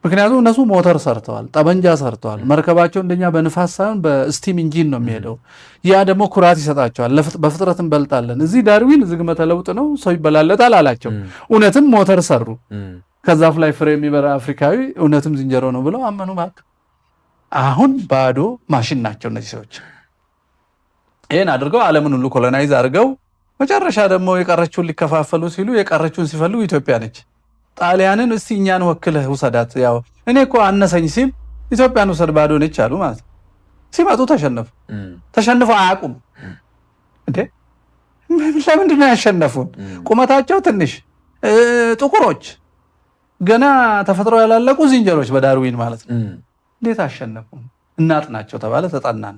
S1: ምክንያቱም እነሱ ሞተር ሰርተዋል፣ ጠበንጃ ሰርተዋል። መርከባቸው እንደኛ በንፋስ ሳይሆን በስቲም ኢንጂን ነው የሚሄደው። ያ ደግሞ ኩራት ይሰጣቸዋል። በፍጥረት እንበልጣለን። እዚህ ዳርዊን ዝግመተ ለውጥ ነው ሰው ይበላለጣል አላቸው። እውነትም ሞተር ሰሩ። ከዛፍ ላይ ፍሬ የሚበራ አፍሪካዊ እውነትም ዝንጀሮ ነው ብለው አመኑ። ማለት አሁን ባዶ ማሽን ናቸው እነዚህ ሰዎች። ይህን አድርገው ዓለምን ሁሉ ኮሎናይዝ አድርገው መጨረሻ ደግሞ የቀረችውን ሊከፋፈሉ ሲሉ የቀረችውን ሲፈልጉ ኢትዮጵያ ነች። ጣሊያንን እስቲ እኛን ወክለህ ውሰዳት፣ ያው እኔ እኮ አነሰኝ ሲል ኢትዮጵያን ውሰድ ባዶ ነች አሉ ማለት። ሲመጡ ተሸንፈው አያውቁም እንዴ? ለምንድን ነው ያሸነፉን? ቁመታቸው ትንሽ፣ ጥቁሮች፣ ገና ተፈጥሮ ያላለቁ ዝንጀሮች በዳርዊን ማለት ነው። እንዴት አሸነፉ? እናጥናቸው ተባለ፣ ተጠናን።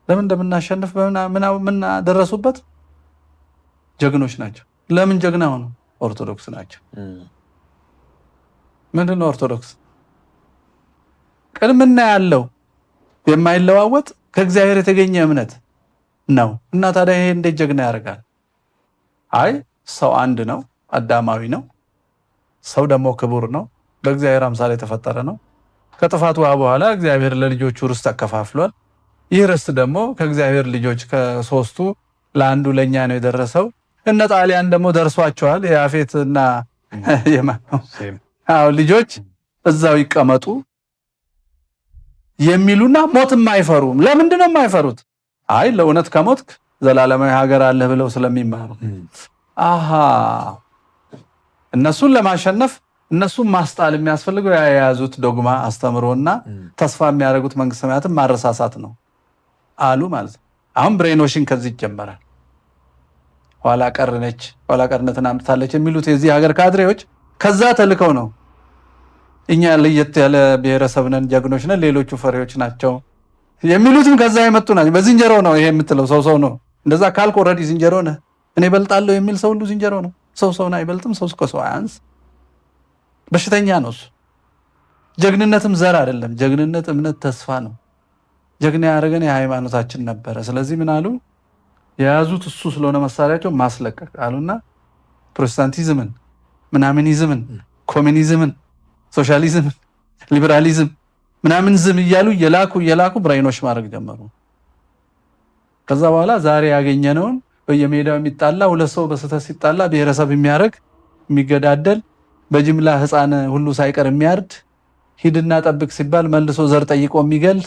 S1: ለምን እንደምናሸንፍ ምን ደረሱበት? ጀግኖች ናቸው። ለምን ጀግና ሆኑ? ኦርቶዶክስ ናቸው። ምንድን ነው ኦርቶዶክስ? ቅድምና ያለው የማይለዋወጥ ከእግዚአብሔር የተገኘ እምነት ነው። እና ታዲያ ይሄ እንዴት ጀግና ያደርጋል? አይ ሰው አንድ ነው፣ አዳማዊ ነው። ሰው ደግሞ ክቡር ነው፣ በእግዚአብሔር አምሳል የተፈጠረ ነው። ከጥፋቱ በኋላ እግዚአብሔር ለልጆቹ ርስት አከፋፍሏል። ይህ ርስት ደግሞ ከእግዚአብሔር ልጆች ከሶስቱ ለአንዱ ለኛ ነው የደረሰው። እነ ጣሊያን ደግሞ ደርሷቸዋል። የያፌትና ልጆች እዛው ይቀመጡ የሚሉና ሞትም አይፈሩም። ለምንድን ነው የማይፈሩት? አይ ለእውነት ከሞትክ ዘላለማዊ ሀገር አለ ብለው ስለሚማሩ። እነሱን ለማሸነፍ እነሱን ማስጣል የሚያስፈልገው የያዙት ዶግማ አስተምሮና ተስፋ የሚያደርጉት መንግስተ ሰማያትን ማረሳሳት ነው አሉ ማለት ነው። አሁን ብሬኖሽን ከዚህ ይጀመራል። ኋላ ቀርነች፣ ኋላ ቀርነትን አምጥታለች የሚሉት የዚህ ሀገር ካድሬዎች ከዛ ተልከው ነው። እኛ ለየት ያለ ብሔረሰብ ነን፣ ጀግኖች ነን፣ ሌሎቹ ፈሪዎች ናቸው የሚሉትም ከዛ የመጡ ናቸው። በዝንጀሮ ነው ይሄ የምትለው፣ ሰው ነው። እንደዛ ካልክ ኦልሬዲ ዝንጀሮ ነህ። እኔ እበልጣለሁ የሚል ሰው ሁሉ ዝንጀሮ ነው። ሰውን አይበልጥም። ሰው ከሰው አያንስ። በሽተኛ ነው እሱ። ጀግንነትም ዘር አይደለም። ጀግንነት እምነት፣ ተስፋ ነው። ጀግና ያደረገን የሃይማኖታችን ነበረ። ስለዚህ ምን አሉ? የያዙት እሱ ስለሆነ መሳሪያቸው ማስለቀቅ አሉና ፕሮቴስታንቲዝምን፣ ምናምኒዝምን፣ ኮሚኒዝምን፣ ሶሻሊዝምን፣ ሊበራሊዝም ምናምን ዝም እያሉ እየላኩ ብሬኖች ማድረግ ጀመሩ። ከዛ በኋላ ዛሬ ያገኘነውን በየሜዳው የሚጣላ ሁለት ሰው በስህተት ሲጣላ ብሔረሰብ የሚያደርግ የሚገዳደል በጅምላ ህፃን ሁሉ ሳይቀር የሚያርድ ሂድና ጠብቅ ሲባል መልሶ ዘር ጠይቆ የሚገል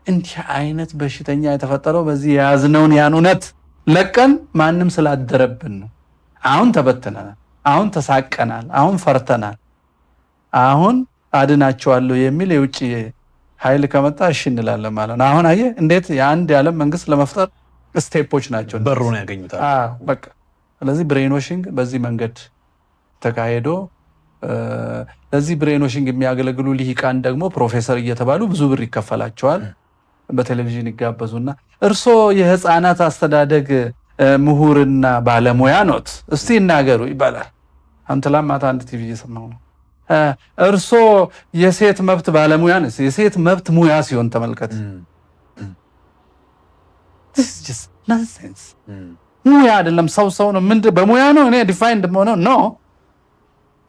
S1: እንዲህ አይነት በሽተኛ የተፈጠረው በዚህ የያዝነውን ያን እውነት ለቀን ማንም ስላደረብን ነው። አሁን ተበትነናል። አሁን ተሳቀናል። አሁን ፈርተናል። አሁን አድናቸዋለሁ የሚል የውጭ ኃይል ከመጣ እሺ እንላለን ማለት ነው። አሁን አየህ እንዴት የአንድ የዓለም መንግስት ለመፍጠር ስቴፖች ናቸው።
S2: በሩን ያገኙታል።
S1: በቃ ስለዚህ ብሬኖሽንግ በዚህ መንገድ ተካሄዶ ለዚህ ብሬኖሽንግ የሚያገለግሉ ሊሂቃን ደግሞ ፕሮፌሰር እየተባሉ ብዙ ብር ይከፈላቸዋል። በቴሌቪዥን ይጋበዙና እርሶ የህፃናት አስተዳደግ ምሁርና ባለሙያ ኖት እስቲ ይናገሩ ይባላል። አንተላም ማታ አንድ ቲቪ እየሰማሁ ነው። እርሶ የሴት መብት ባለሙያ ነስ የሴት መብት ሙያ ሲሆን ተመልከት። this is just nonsense ሙያ አይደለም ሰው ነው ምን በሙያ ነው እኔ ዲፋይንድ ሆነው ነው።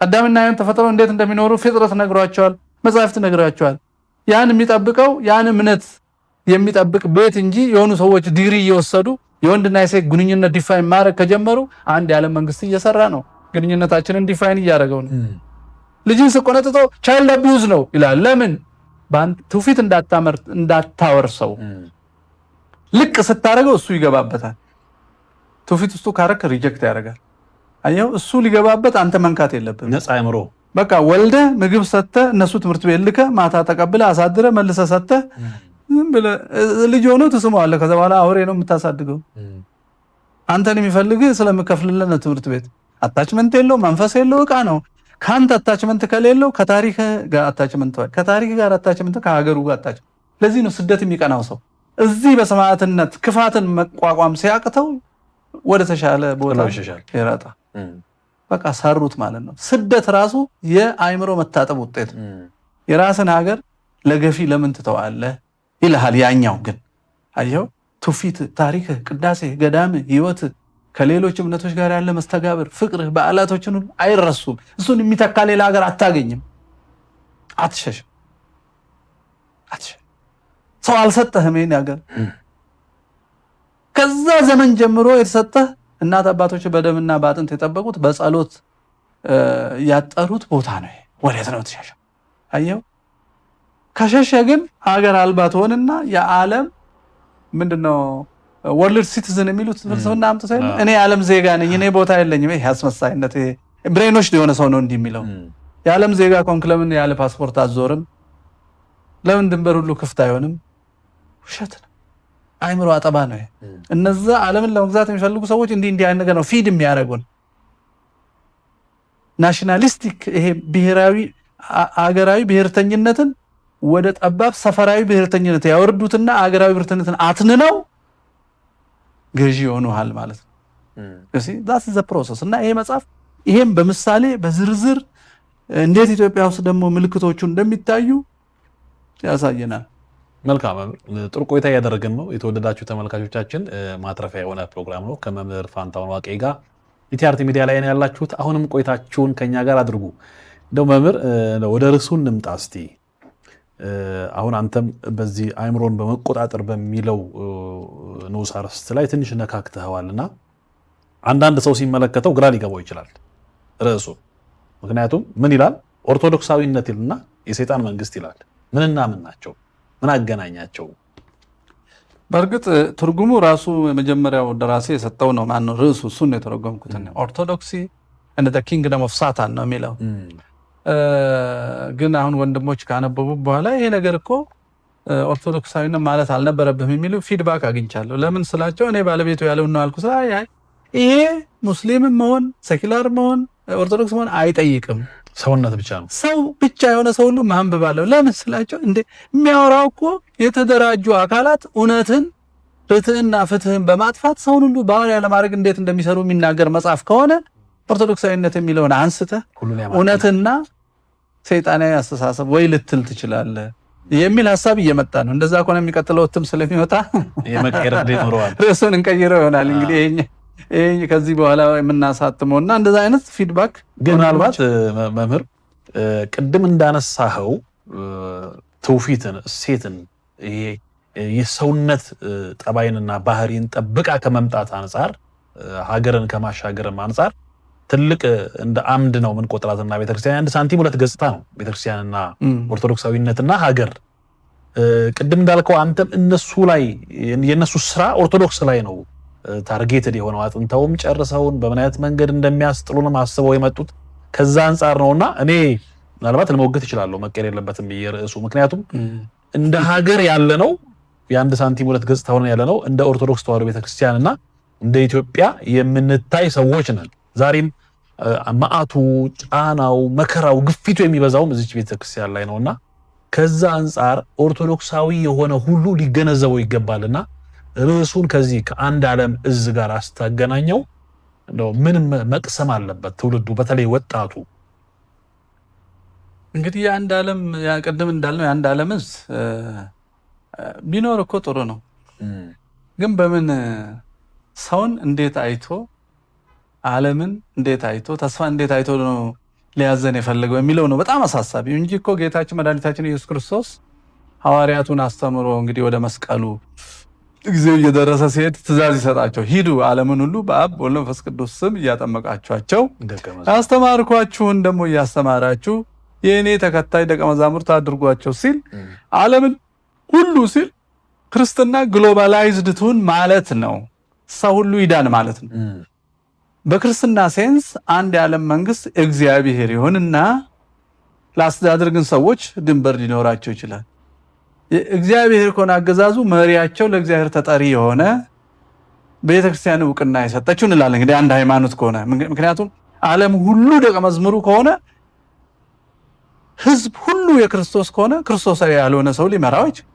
S1: አዳምና ሔዋን ተፈጥረው እንዴት እንደሚኖሩ ፍጥረት ነግሯቸዋል፣ መጽሐፍት ነግሯቸዋል። ያን የሚጠብቀው ያን እምነት የሚጠብቅ ቤት እንጂ የሆኑ ሰዎች ዲግሪ እየወሰዱ የወንድና የሴት ግንኙነት ዲፋይን ማድረግ ከጀመሩ አንድ የዓለም መንግስት እየሰራ ነው። ግንኙነታችንን ዲፋይን እያደረገው ነው። ልጅን ስቆነጥጠው ቻይልድ አቢዩዝ ነው ይላል። ለምን ትውፊት እንዳታወርሰው ልቅ ስታደርገው እሱ ይገባበታል። ትውፊት ውስጡ ካረክ ሪጀክት ያደርጋል። አየው እሱ ሊገባበት አንተ መንካት የለብህም።
S2: ነፃ አይምሮ
S1: በቃ ወልደ ምግብ ሰጥተህ እነሱ ትምህርት ቤት ልከህ ማታ ተቀብለህ አሳድረህ መልሰህ ሰጥተህ ልጅ ሆኖ ትስመዋለህ። ከዛ በኋላ አውሬ ነው የምታሳድገው። አንተን የሚፈልግህ ስለምከፍልልህ ነው ትምህርት ቤት። አታችመንት የለው መንፈስ የለው ዕቃ ነው። ካንተ አታችመንት ከሌለው ከታሪክ ጋር አታችመንት ወይ ከታሪክ ጋር አታችመንት ከሀገሩ ጋር አታችመንት። ለዚህ ነው ስደት የሚቀናው ሰው እዚህ በሰማዕትነት ክፋትን መቋቋም ሲያቅተው ወደ ተሻለ ቦታ ይራጣ። በቃ ሰሩት ማለት ነው። ስደት ራሱ የአይምሮ መታጠብ ውጤት። የራስን ሀገር ለገፊ ለምን ትተዋለህ ይልሃል። ያኛው ግን አየው ትውፊት፣ ታሪክ፣ ቅዳሴ፣ ገዳም፣ ህይወት ከሌሎች እምነቶች ጋር ያለ መስተጋብር፣ ፍቅር፣ በዓላቶችን አይረሱም። እሱን የሚተካ ሌላ ሀገር አታገኝም። አትሸሽም። ሰው አልሰጠህም ይሄን ሀገር። ከዛ ዘመን ጀምሮ የተሰጠህ እናት አባቶች በደምና በአጥንት የጠበቁት በጸሎት ያጠሩት ቦታ ነው። ወዴት ነው ትሸሸው? አየው ከሸሸ ግን ሀገር አልባ ትሆንና የዓለም ምንድነው ወርልድ ሲቲዝን የሚሉት ፍልስፍና አምጥተው እኔ የዓለም ዜጋ ነኝ እኔ ቦታ የለኝም። ይሄ አስመሳይነት፣ ይሄ ብሬኖች የሆነ ሰው ነው እንዲህ የሚለው። የዓለም ዜጋ ኮንክ ለምን ያለ ፓስፖርት አትዞርም? ለምን ድንበር ሁሉ ክፍት አይሆንም? ውሸት ነው። አይምሮ አጠባ ነው። እነዛ ዓለምን ለመግዛት የሚፈልጉ ሰዎች እንዲህ አይነት ነገር ነው ፊድ የሚያደርጉን። ናሽናሊስቲክ ይሄ ብሔራዊ አገራዊ ብሔርተኝነትን ወደ ጠባብ ሰፈራዊ ብሔርተኝነት ያወርዱትና አገራዊ ብሔርተኝነትን አትንነው ገዢ ይሆኑሃል ማለት ነው። እሺ that's the process። እና ይሄ መጽሐፍ ይሄም በምሳሌ በዝርዝር እንዴት ኢትዮጵያ ውስጥ ደግሞ ምልክቶቹ እንደሚታዩ ያሳየናል።
S2: መልካም ጥሩ ቆይታ እያደረግን ነው። የተወደዳችሁ ተመልካቾቻችን ማትረፊያ የሆነ ፕሮግራም ነው ከመምህር ፋንታሁን ዋቄ ጋር ኢቲአርቲ ሚዲያ ላይ ነው ያላችሁት። አሁንም ቆይታችሁን ከኛ ጋር አድርጉ። እንደው መምህር ወደ ርዕሱ እንምጣ እስቲ። አሁን አንተም በዚህ አይምሮን በመቆጣጠር በሚለው ንዑስ አርዕስት ላይ ትንሽ ነካክተዋልና አንዳንድ ሰው ሲመለከተው ግራ ሊገባው ይችላል ርዕሱ። ምክንያቱም ምን ይላል? ኦርቶዶክሳዊነት ይልና የሰይጣን መንግስት ይላል። ምንና ምን ናቸው? ምን አገናኛቸው?
S1: በእርግጥ ትርጉሙ ራሱ የመጀመሪያው ደራሲ የሰጠው ነው። ማን ነው ርዕሱ? እሱን ነው የተረጎምኩት። ኦርቶዶክሲ እንደ the kingdom of Satan ነው የሚለው። ግን አሁን ወንድሞች ካነበቡ በኋላ ይሄ ነገር እኮ ኦርቶዶክሳዊነት ማለት አልነበረብህም የሚሉ ፊድባክ አግኝቻለሁ። ለምን ስላቸው እኔ ባለቤቱ ያለውን ነው አልኩት። ይሄ ሙስሊምም መሆን ሴኩላር መሆን ኦርቶዶክስ መሆን አይጠይቅም።
S2: ሰውነት ብቻ ነው።
S1: ሰው ብቻ የሆነ ሰው ሁሉ ማንበብ አለው። ለምን ስላቸው እንደ የሚያወራው እኮ የተደራጁ አካላት እውነትን፣ ርትዕና ፍትህን በማጥፋት ሰውን ሁሉ ባሪያ ለማድረግ እንዴት እንደሚሰሩ የሚናገር መጽሐፍ ከሆነ ኦርቶዶክሳዊነት የሚለውን አንስተህ እውነትና ሰይጣናዊ አስተሳሰብ ወይ ልትል ትችላለህ የሚል ሐሳብ እየመጣ ነው። እንደዛ ከሆነ የሚቀጥለው እትም ስለሚወጣ
S2: የመቀየር እንዴት ኖረዋል
S1: ርዕሱን እንቀይረው ይሆናል። እንግዲህ ይሄ ከዚህ በኋላ የምናሳትመውና እንደዛ አይነት ፊድባክ
S2: ግን ምናልባት መምህር ቅድም እንዳነሳኸው ትውፊትን፣ እሴትን፣ ይሄ የሰውነት ጠባይንና ባህሪን ጠብቃ ከመምጣት አንጻር ሀገርን ከማሻገርም አንጻር ትልቅ እንደ አምድ ነው ምን ቆጥራትና ቤተክርስቲያን አንድ ሳንቲም ሁለት ገጽታ ነው። ቤተክርስቲያንና ኦርቶዶክሳዊነትና ሀገር ቅድም እንዳልከው አንተም እነሱ ላይ የነሱ ስራ ኦርቶዶክስ ላይ ነው ታርጌትድ የሆነው። አጥንተውም ጨርሰውን በምን አይነት መንገድ እንደሚያስጥሉንም አስበው የመጡት ከዛ አንጻር ነውና እኔ ምናልባት ልሞግት ይችላል መቀየር የለበትም በየርዕሱ። ምክንያቱም እንደ ሀገር ያለ ነው የአንድ ሳንቲም ሁለት ገጽታ ሆነ ያለ ነው እንደ ኦርቶዶክስ ተዋሕዶ ቤተክርስቲያንና እንደ ኢትዮጵያ የምንታይ ሰዎች ነን። ዛሬም መዓቱ፣ ጫናው፣ መከራው፣ ግፊቱ የሚበዛውም እዚች ቤተክርስቲያን ላይ ነውና ከዛ አንፃር ኦርቶዶክሳዊ የሆነ ሁሉ ሊገነዘበው ይገባልና ርዕሱን ከዚህ ከአንድ ዓለም እዝ ጋር አስተገናኘው እንደው ምን መቅሰም አለበት ትውልዱ በተለይ ወጣቱ?
S1: እንግዲህ የአንድ ዓለም ያቀደም እንዳልነው የአንድ ዓለም እዝ ቢኖር እኮ ጥሩ ነው። ግን በምን ሰውን እንዴት አይቶ ዓለምን እንዴት አይቶ ተስፋ እንዴት አይቶ ነው ሊያዘን የፈለገው የሚለው ነው በጣም አሳሳቢ እንጂ እኮ ጌታችን መድኃኒታችን ኢየሱስ ክርስቶስ ሐዋርያቱን አስተምሮ እንግዲህ ወደ መስቀሉ ጊዜው እየደረሰ ሲሄድ ትእዛዝ ይሰጣቸው፣ ሂዱ ዓለምን ሁሉ በአብ በወልድ በመንፈስ ቅዱስ ስም እያጠመቃችኋቸው ያስተማርኳችሁን ደግሞ እያስተማራችሁ የእኔ ተከታይ ደቀ መዛሙርት አድርጓቸው ሲል ዓለምን ሁሉ ሲል ክርስትና ግሎባላይዝድ ትሁን ማለት ነው። ሰው ሁሉ ይዳን ማለት ነው። በክርስትና ሴንስ አንድ የዓለም መንግስት እግዚአብሔር ይሁንና ለአስተዳደር ግን ሰዎች ድንበር ሊኖራቸው ይችላል። እግዚአብሔር ከሆነ አገዛዙ መሪያቸው ለእግዚአብሔር ተጠሪ የሆነ ቤተክርስቲያን እውቅና የሰጠችው እንላለን። እንግዲህ አንድ ሃይማኖት ከሆነ ምክንያቱም ዓለም ሁሉ ደቀ መዝሙሩ ከሆነ ህዝብ ሁሉ የክርስቶስ ከሆነ ክርስቶሳዊ ያልሆነ ሰው ሊመራው ይችላል።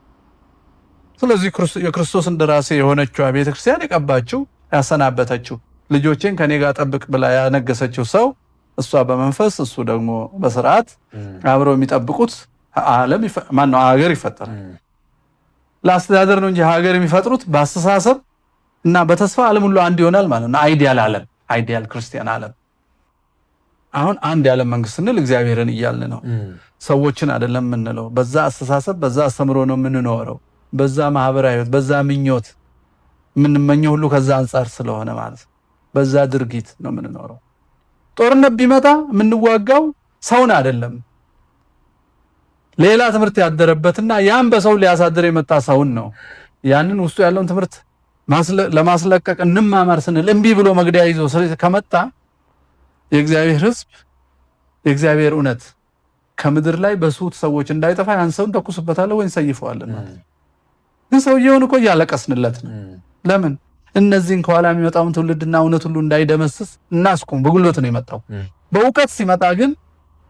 S1: ስለዚህ የክርስቶስ እንደራሴ የሆነችው ቤተክርስቲያን የቀባችው ያሰናበተችው ልጆቼን ከኔ ጋር ጠብቅ ብላ ያነገሰችው ሰው እሷ በመንፈስ እሱ ደግሞ በስርዓት አብረው የሚጠብቁት ዓለም ማነው ሀገር ይፈጠራል። ለአስተዳደር ነው እንጂ ሀገር የሚፈጥሩት በአስተሳሰብ እና በተስፋ ዓለም ሁሉ አንድ ይሆናል ማለት ነው። አይዲያል ዓለም፣ አይዲያል ክርስቲያን ዓለም። አሁን አንድ የዓለም መንግስት ስንል እግዚአብሔርን እያልን ነው፣ ሰዎችን አይደለም የምንለው። በዛ አስተሳሰብ በዛ አስተምሮ ነው የምንኖረው። በዛ ማህበራዊ ህይወት በዛ ምኞት የምንመኘው ሁሉ ከዛ አንጻር ስለሆነ ማለት ነው። በዛ ድርጊት ነው የምንኖረው። ጦርነት ቢመጣ የምንዋጋው ሰውን አይደለም፣ ሌላ ትምህርት ያደረበትና ያን በሰው ሊያሳድር የመጣ ሰውን ነው። ያንን ውስጡ ያለውን ትምህርት ለማስለቀቅ እንማማር ስንል እምቢ ብሎ መግደያ ይዞ ከመጣ የእግዚአብሔር ህዝብ የእግዚአብሔር እውነት ከምድር ላይ በሱት ሰዎች እንዳይጠፋ ያን ሰውን ተኩስበታለን ወይ እንሰይፈዋለን ማለት። ግን ሰውየውን እኮ እያለቀስንለት ነው። ለምን? እነዚህን ከኋላ የሚመጣውን ትውልድና እውነት ሁሉ እንዳይደመስስ እናስቁም። በጉልበት ነው የመጣው። በእውቀት ሲመጣ ግን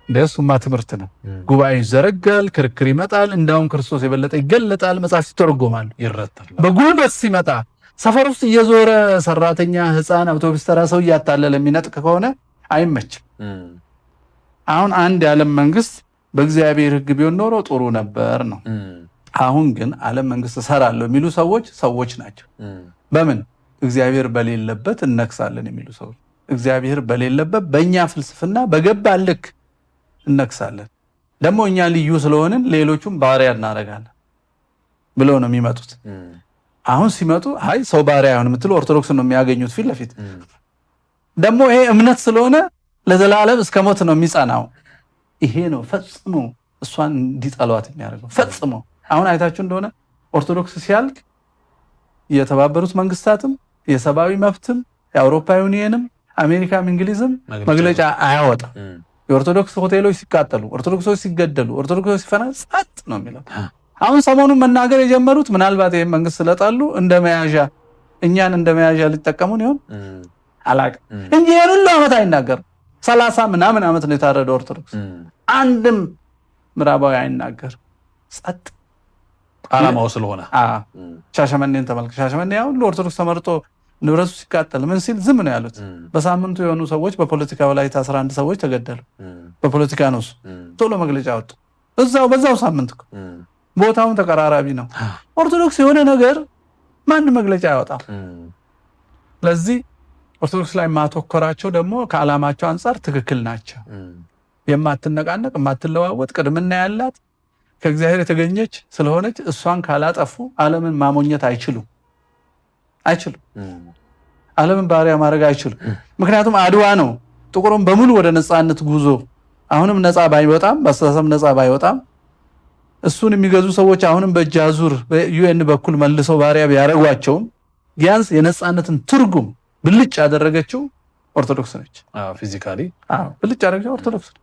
S1: እንደሱማ ትምህርት ነው። ጉባኤ ይዘረጋል፣ ክርክር ይመጣል፣ እንዳውም ክርስቶስ የበለጠ ይገለጣል፣ መጽሐፍ ይተረጎማል፣ ይረታል። በጉልበት ሲመጣ ሰፈር ውስጥ እየዞረ ሰራተኛ፣ ህፃን፣ አውቶቡስ ተራ ሰው እያታለለ የሚነጥቅ ከሆነ አይመችም። አሁን አንድ የዓለም መንግስት በእግዚአብሔር ህግ ቢሆን ኖሮ ጥሩ ነበር ነው። አሁን ግን ዓለም መንግስት እሰራለሁ የሚሉ ሰዎች ናቸው። በምን? እግዚአብሔር በሌለበት እነክሳለን የሚሉ ሰዎች። እግዚአብሔር በሌለበት በእኛ ፍልስፍና በገባ ልክ እነክሳለን። ደግሞ እኛ ልዩ ስለሆንን ሌሎቹም ባሪያ እናደርጋለን ብለው ነው የሚመጡት። አሁን ሲመጡ አይ ሰው ባሪያ አይሆንም የምትሉ ኦርቶዶክስ ነው የሚያገኙት ፊት ለፊት። ደግሞ ይሄ እምነት ስለሆነ ለዘላለም እስከ ሞት ነው የሚጸናው። ይሄ ነው ፈጽሞ እሷን እንዲጠሏት የሚያደርገው ፈጽሞ። አሁን አይታችሁ እንደሆነ ኦርቶዶክስ ሲያልቅ የተባበሩት መንግስታትም የሰብአዊ መብትም የአውሮፓ ዩኒየንም አሜሪካም እንግሊዝም መግለጫ አያወጣም። የኦርቶዶክስ ሆቴሎች ሲቃጠሉ፣ ኦርቶዶክሶች ሲገደሉ፣ ኦርቶዶክሶች ሲፈናቀሉ ጸጥ ነው የሚለው። አሁን ሰሞኑን መናገር የጀመሩት ምናልባት ይሄን መንግስት ስለጣሉ እንደ መያዣ እኛን እንደ መያዣ ሊጠቀሙን ይሆን አላውቅም እንጂ ይሄን ሁሉ ዓመት አይናገርም። 30 ምናምን ዓመት ነው የታረደው ኦርቶዶክስ። አንድም ምዕራባዊ አይናገር ጸጥ
S2: ዓላማው ስለሆነ።
S1: ሻሸመኔን ተመልከት። ሻሸመኔ ያው ሁሉ ኦርቶዶክስ ተመርጦ ንብረቱ ሲቃጠል ምን ሲል ዝም ነው ያሉት። በሳምንቱ የሆኑ ሰዎች በፖለቲካው ላይ 11 ሰዎች ተገደሉ። በፖለቲካ ነው እሱ። ቶሎ መግለጫ ወጡ። በዛው ሳምንት ቦታውን ተቀራራቢ ነው። ኦርቶዶክስ የሆነ ነገር ማን መግለጫ ያወጣል። ስለዚህ ኦርቶዶክስ ላይ ማተኮራቸው ደግሞ ከዓላማቸው አንጻር ትክክል ናቸው። የማትነቃነቅ የማትለዋወጥ ቅድምና ያላት ከእግዚአብሔር የተገኘች ስለሆነች እሷን ካላጠፉ ዓለምን ማሞኘት አይችሉም። ዓለምን ባሪያ ማድረግ አይችሉም። ምክንያቱም አድዋ ነው ጥቁሩን በሙሉ ወደ ነፃነት ጉዞ አሁንም ነፃ ባይወጣም በአስተሳሰብ ነፃ ባይወጣም እሱን የሚገዙ ሰዎች አሁንም በእጅ አዙር በዩኤን በኩል መልሰው ባሪያ ቢያደርጓቸውም ቢያንስ የነፃነትን ትርጉም ብልጭ ያደረገችው ኦርቶዶክስ ነች።
S2: ፊዚካሊ
S1: ብልጭ ያደረገችው ኦርቶዶክስ ነች።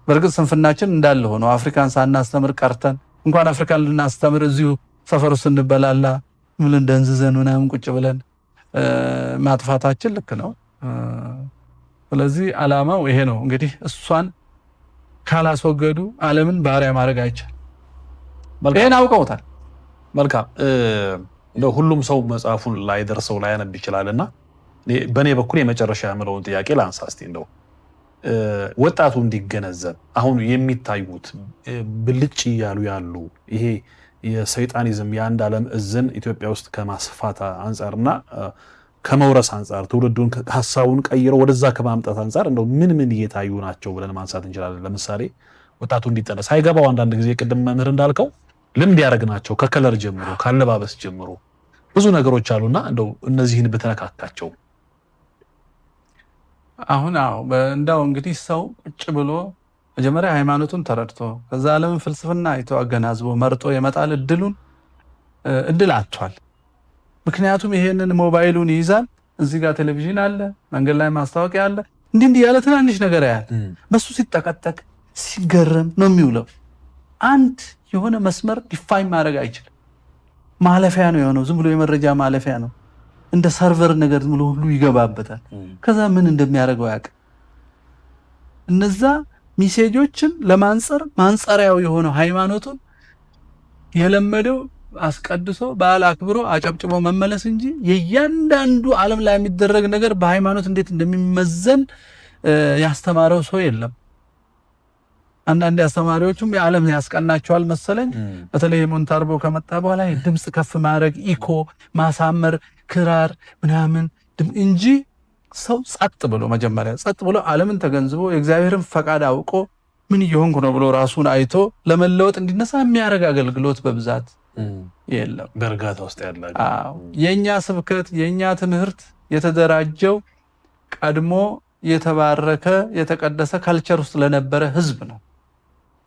S1: በእርግጥ ስንፍናችን እንዳለ ሆኖ አፍሪካን ሳናስተምር ቀርተን እንኳን አፍሪካን ልናስተምር እዚሁ ሰፈሩ ስንበላላ ምን ደንዝዘን ምናምን ቁጭ ብለን ማጥፋታችን ልክ ነው። ስለዚህ ዓላማው ይሄ ነው። እንግዲህ እሷን ካላስወገዱ ዓለምን ባሪያ ማድረግ አይቻልም። ይሄን አውቀውታል።
S2: መልካም ሁሉም ሰው መጽሐፉን ላይ ደርሰው ላይ ያነብ ይችላልና በኔ በኩል የመጨረሻ ያመለውን ጥያቄ ላንሳ እስቲ ወጣቱ እንዲገነዘብ አሁን የሚታዩት ብልጭ ያሉ ይሄ የሰይጣኒዝም የአንድ ዓለም እዝን ኢትዮጵያ ውስጥ ከማስፋት አንፃርና ከመውረስ አንፃር ትውልዱን ሐሳቡን ቀይሮ ወደዛ ከማምጣት አንፃር ምን እየታዩ ናቸው ብለን ማንሳት እንችላለን። ለምሳሌ ወጣቱ እንዲጠነስ ሳይገባው አንዳንድ ጊዜ ቅድም መምህር እንዳልከው ልምድ ያደርግናቸው ከከለር ጀምሮ ካለባበስ ጀምሮ ብዙ ነገሮች አሉና እነዚህን በተነካካቸው
S1: አሁን እንግዲህ ሰው ቁጭ ብሎ መጀመሪያ ሃይማኖቱን ተረድቶ ከዛ ዓለም ፍልስፍና አይቶ አገናዝቦ መርጦ የመጣል እድል አጥቷል። ምክንያቱም ይሄንን ሞባይሉን ይይዛል፣ እዚህ ጋር ቴሌቪዥን አለ፣ መንገድ ላይ ማስታወቂያ አለ፣ እንዲህ ያለ ትናንሽ ነገር ያያል። በሱ ሲጠቀጠቅ ሲገረም ነው የሚውለው። አንድ የሆነ መስመር ዲፋይን ማድረግ አይችልም። ማለፊያ ነው የሆነው፣ ዝም ብሎ የመረጃ ማለፊያ ነው። እንደ ሰርቨር ነገር ዝም ብሎ ሁሉ ይገባበታል። ከዛ ምን እንደሚያደርገው ያውቃል። እነዛ ሜሴጆችን ማንጸሪያው የሆነው ሃይማኖቱን የለመደው አስቀድሶ በዓል አክብሮ አጨብጭቦ መመለስ እንጂ የእያንዳንዱ ዓለም ላይ የሚደረግ ነገር በሃይማኖት እንዴት እንደሚመዘን ያስተማረው ሰው የለም። አንዳንድ አስተማሪዎችም የዓለም ያስቀናቸዋል መሰለኝ። በተለይ ሞንታርቦ ከመጣ በኋላ ድምጽ ከፍ ማድረግ፣ ኢኮ ማሳመር፣ ክራር ምናምን እንጂ ሰው ጸጥ ብሎ መጀመሪያ ጸጥ ብሎ ዓለምን ተገንዝቦ የእግዚአብሔርን ፈቃድ አውቆ ምን እየሆንኩ ነው ብሎ ራሱን አይቶ ለመለወጥ እንዲነሳ የሚያደርግ አገልግሎት በብዛት የለም።
S2: በእርጋታ ውስጥ ያለ
S1: የኛ ስብከት የኛ ትምህርት የተደራጀው ቀድሞ የተባረከ የተቀደሰ ካልቸር ውስጥ ለነበረ ህዝብ ነው።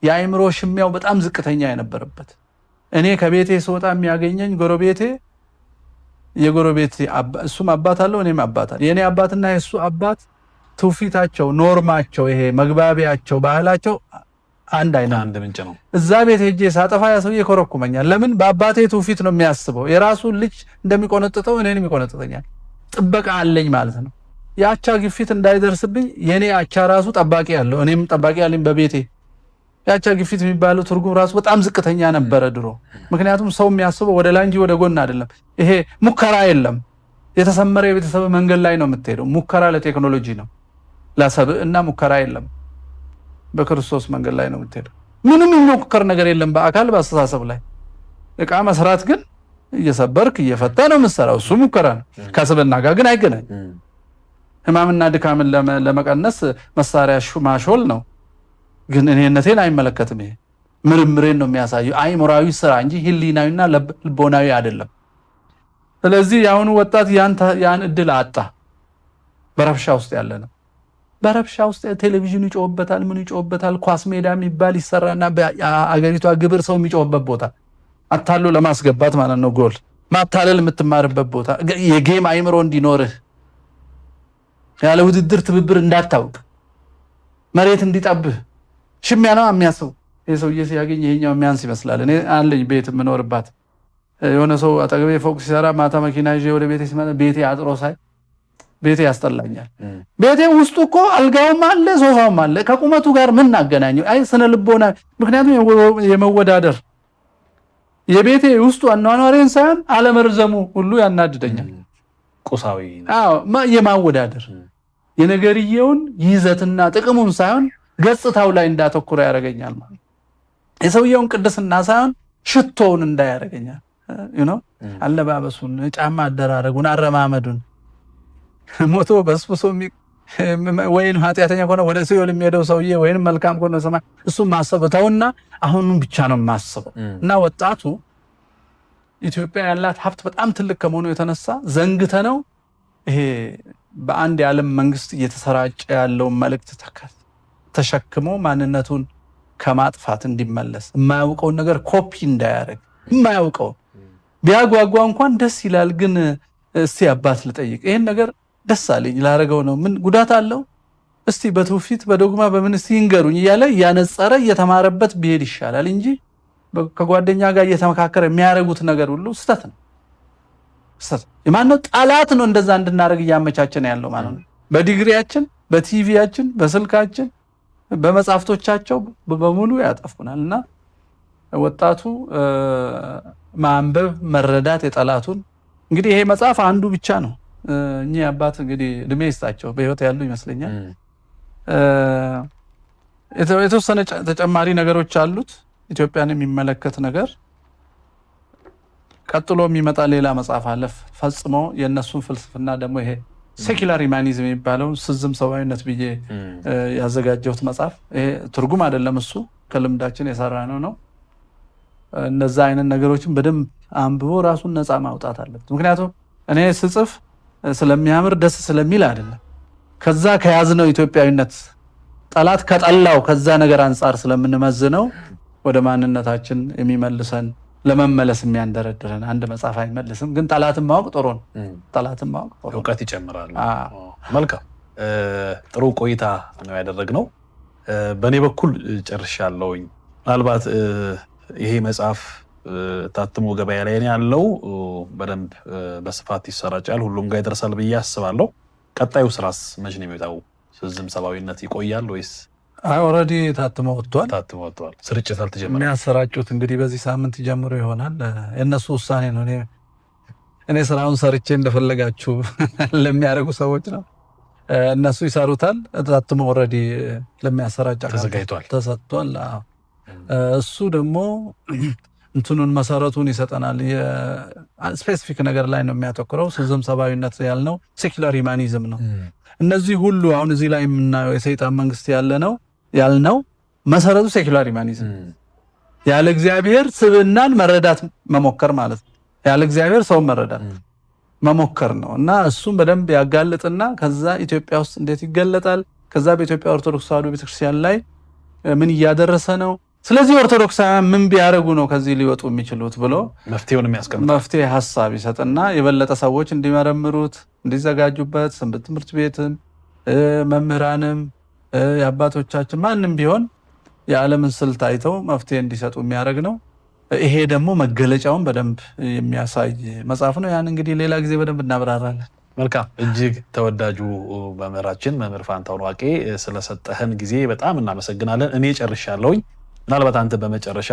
S1: የአእምሮ ሽሚያው በጣም ዝቅተኛ የነበረበት እኔ ከቤቴ ስወጣ የሚያገኘኝ ጎረቤቴ የጎረቤቴ እሱም አባት አለው እኔም አባት አለ። የኔ አባትና የሱ አባት ትውፊታቸው፣ ኖርማቸው፣ ይሄ መግባቢያቸው፣ ባህላቸው አንድ ምንጭ ነው። እዛ ቤት ሄጄ ሳጠፋ ያ ሰውዬ ይኮረኩመኛል። ለምን? በአባቴ ትውፊት ነው የሚያስበው። የራሱን ልጅ እንደሚቆነጥጠው እኔንም ይቆነጥጠኛል። ጥበቃ አለኝ ማለት ነው። የአቻ ግፊት እንዳይደርስብኝ የኔ አቻ ራሱ ጠባቂ አለው፣ እኔም ጠባቂ አለኝ በቤቴ። የአቻ ግፊት የሚባለው ትርጉም ራሱ በጣም ዝቅተኛ ነበረ ድሮ። ምክንያቱም ሰው የሚያስበው ወደ ላይ እንጂ ወደ ጎን አይደለም። ይሄ ሙከራ የለም። የተሰመረ የቤተሰብ መንገድ ላይ ነው የምትሄደው። ሙከራ ለቴክኖሎጂ ነው፣ ለሰብዕና ሙከራ የለም። በክርስቶስ መንገድ ላይ ነው የምትሄደው። ምንም የሚሞከር ነገር የለም በአካል በአስተሳሰብ ላይ። ዕቃ መስራት ግን እየሰበርክ እየፈታ ነው የምትሰራው። እሱ ሙከራ ነው፣ ከስብዕና ጋር ግን አይገናኝ። ህማምና ድካምን ለመቀነስ መሳሪያ ማሾል ነው፣ ግን እኔነቴን አይመለከትም። ይሄ ምርምሬን ነው የሚያሳየው። አእምሯዊ ስራ እንጂ ህሊናዊና ልቦናዊ አይደለም። ስለዚህ የአሁኑ ወጣት ያን እድል አጣ። በረብሻ ውስጥ ያለ ነው። በረብሻ ውስጥ ቴሌቪዥኑ ይጮህበታል፣ ምን ይጮህበታል። ኳስ ሜዳ የሚባል ይሰራና በአገሪቷ ግብር ሰው የሚጮህበት ቦታ አታሎ ለማስገባት ማለት ነው። ጎል ማታለል የምትማርበት ቦታ፣ የጌም አእምሮ እንዲኖርህ፣ ያለ ውድድር ትብብር እንዳታውቅ፣ መሬት እንዲጠብህ ሽሚያ ነው የሚያስበው። ይሄ ሰውዬ ሲያገኝ ይሄኛው የሚያንስ ይመስላል። እኔ አለኝ ቤት የምኖርባት፣ የሆነ ሰው አጠገቤ ፎቅ ሲሰራ ማታ መኪና ይዤ ወደ ቤቴ ሲመጣ ቤቴ አጥሮ ሳይ ቤቴ ያስጠላኛል። ቤቴ ውስጡ እኮ አልጋውም አለ ሶፋውም አለ። ከቁመቱ ጋር ምን አገናኘው? አይ ስነ ልቦና። ምክንያቱም የመወዳደር የቤቴ ውስጡ አኗኗሬን ሳይሆን አለመርዘሙ ሁሉ ያናድደኛል።
S2: ቁሳዊ
S1: የማወዳደር የነገርየውን ይዘትና ጥቅሙን ሳይሆን ገጽታው ላይ እንዳተኩረ ያደርገኛል ማለት። የሰውየውን ቅድስና ሳይሆን ሽቶውን እንዳያደርገኛል። አለባበሱን፣ ጫማ አደራረጉን፣ አረማመዱን ሞቶ በስብሶ ወይም ኃጢአተኛ ከሆነ ወደ ሲኦል የሚሄደው ሰውዬ ወይም መልካም ከሆነ ሰማይ፣ እሱም ማሰብ ተውና አሁኑን ብቻ ነው ማሰበው። እና ወጣቱ ኢትዮጵያ ያላት ሀብት በጣም ትልቅ ከመሆኑ የተነሳ ዘንግተነው ይሄ በአንድ የዓለም መንግስት እየተሰራጨ ያለው መልእክት ተሸክሞ ማንነቱን ከማጥፋት እንዲመለስ የማያውቀውን ነገር ኮፒ እንዳያደርግ የማያውቀው ቢያጓጓ እንኳን ደስ ይላል። ግን እስቲ አባት ልጠይቅ፣ ይሄን ነገር ደስ አለኝ ላረገው ነው፣ ምን ጉዳት አለው? እስቲ በትውፊት በዶግማ በምን እስቲ ይንገሩኝ እያለ እያነጸረ እየተማረበት ቢሄድ ይሻላል እንጂ ከጓደኛ ጋር እየተመካከረ የሚያደርጉት ነገር ሁሉ ስህተት ነው። የማነው ጠላት ነው እንደዛ እንድናደርግ እያመቻቸን ያለው ማለት ነው። በዲግሪያችን፣ በቲቪያችን፣ በስልካችን፣ በመጻፍቶቻቸው በሙሉ ያጠፉናል። እና ወጣቱ ማንበብ መረዳት የጠላቱን እንግዲህ ይሄ መጽሐፍ አንዱ ብቻ ነው። እኚህ አባት እንግዲህ እድሜ ይስጣቸው በህይወት ያሉ ይመስለኛል። የተወሰነ ተጨማሪ ነገሮች አሉት ኢትዮጵያን የሚመለከት ነገር። ቀጥሎ የሚመጣ ሌላ መጽሐፍ አለ ፈጽሞ የነሱን ፍልስፍና ደግሞ ይሄ ሴኩላር ሂውማኒዝም የሚባለው ስዝም ሰብአዊነት ብዬ ያዘጋጀሁት መጽሐፍ ይሄ ትርጉም አይደለም፣ እሱ ከልምዳችን የሰራነው ነው። እነዛ አይነት ነገሮችን በደንብ አንብቦ ራሱን ነፃ ማውጣት አለበት። ምክንያቱም እኔ ስጽፍ ስለሚያምር ደስ ስለሚል አይደለም፣ ከዛ ከያዝነው ኢትዮጵያዊነት ጠላት ከጠላው ከዛ ነገር አንጻር ስለምንመዝነው ወደ ማንነታችን የሚመልሰን ለመመለስ የሚያንደረድረን አንድ መጽሐፍ አይመልስም። ግን ጠላትን ማወቅ ጥሩ ነው። ጠላትን ማወቅ ጥሩ
S2: እውቀት ይጨምራል። መልካም ጥሩ ቆይታ ነው ያደረግነው። በእኔ በኩል ጨርሻለሁኝ። ምናልባት ይሄ መጽሐፍ ታትሞ ገበያ ላይ ያለው በደንብ በስፋት ይሰራጫል፣ ሁሉም ጋር ይደርሳል ብዬ አስባለሁ። ቀጣዩ ስራስ መቼ ነው የሚወጣው? ስዝም ሰብአዊነት ይቆያል ወይስ?
S1: ኦልሬዲ ታትሞ ወጥቷል።
S2: ስርጭት አልተጀመረም።
S1: የሚያሰራጩት እንግዲህ በዚህ ሳምንት ጀምሮ ይሆናል። የእነሱ ውሳኔ ነው። እኔ ስራውን ሰርቼ እንደፈለጋችሁ ለሚያደርጉ ሰዎች ነው። እነሱ ይሰሩታል። ታትሞ ኦልሬዲ ለሚያሰራጫ ተሰጥቷል። እሱ ደግሞ እንትኑን መሰረቱን ይሰጠናል። ስፔሲፊክ ነገር ላይ ነው የሚያተኩረው። ስዝም ሰብአዊነት ያልነው ሴኩላር ሂውማኒዝም ነው። እነዚህ ሁሉ አሁን እዚህ ላይ የምናየው የሰይጣን መንግስት ያልነው መሰረቱ ሴኩላር ሂውማኒዝም፣ ያለ እግዚአብሔር ስብዕናን መረዳት መሞከር ማለት ነው። ያለ እግዚአብሔር ሰውን መረዳት መሞከር ነው። እና እሱም በደንብ ያጋልጥና ከዛ ኢትዮጵያ ውስጥ እንዴት ይገለጣል፣ ከዛ በኢትዮጵያ ኦርቶዶክስ ተዋሕዶ ቤተክርስቲያን ላይ ምን እያደረሰ ነው፣ ስለዚህ ኦርቶዶክሳውያን ምን ቢያደርጉ ነው ከዚህ ሊወጡ የሚችሉት ብሎ መፍትሄ ሀሳብ ይሰጥና የበለጠ ሰዎች እንዲመረምሩት እንዲዘጋጁበት ሰንበት ትምህርት ቤትም መምህራንም የአባቶቻችን ማንም ቢሆን የዓለምን ስልት አይተው መፍትሄ እንዲሰጡ የሚያደርግ ነው። ይሄ ደግሞ መገለጫውን በደንብ የሚያሳይ መጽሐፍ ነው። ያን እንግዲህ ሌላ ጊዜ በደንብ እናብራራለን።
S2: መልካም። እጅግ ተወዳጁ መምህራችን መምህር ፋንታሁን ዋቄ ስለሰጠህን ጊዜ በጣም እናመሰግናለን። እኔ ጨርሻለሁኝ። ምናልባት አንተ በመጨረሻ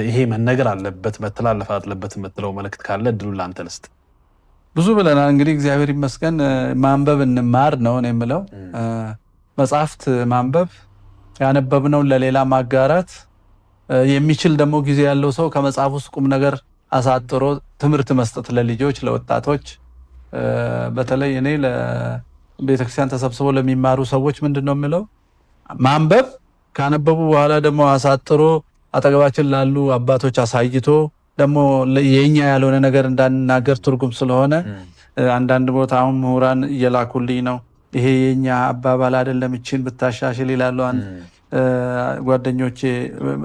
S2: ይሄ መነገር አለበት መተላለፍ አለበት የምትለው መልእክት ካለ እድሉን ለአንተ ልስጥ።
S1: ብዙ ብለናል እንግዲህ እግዚአብሔር ይመስገን። ማንበብ እንማር ነው እኔ የምለው። መጽሐፍት ማንበብ፣ ያነበብነውን ለሌላ ማጋራት የሚችል ደግሞ ጊዜ ያለው ሰው ከመጽሐፍ ውስጥ ቁም ነገር አሳጥሮ ትምህርት መስጠት ለልጆች ለወጣቶች። በተለይ እኔ ለቤተክርስቲያን ተሰብስበው ለሚማሩ ሰዎች ምንድን ነው የምለው፣ ማንበብ ካነበቡ በኋላ ደግሞ አሳጥሮ አጠገባችን ላሉ አባቶች አሳይቶ ደግሞ የኛ ያልሆነ ነገር እንዳንናገር ትርጉም ስለሆነ አንዳንድ ቦታ አሁን ምሁራን እየላኩልኝ ነው፣ ይሄ የኛ አባባል አይደለም እቺን ብታሻሽል ይላሉ ጓደኞቼ።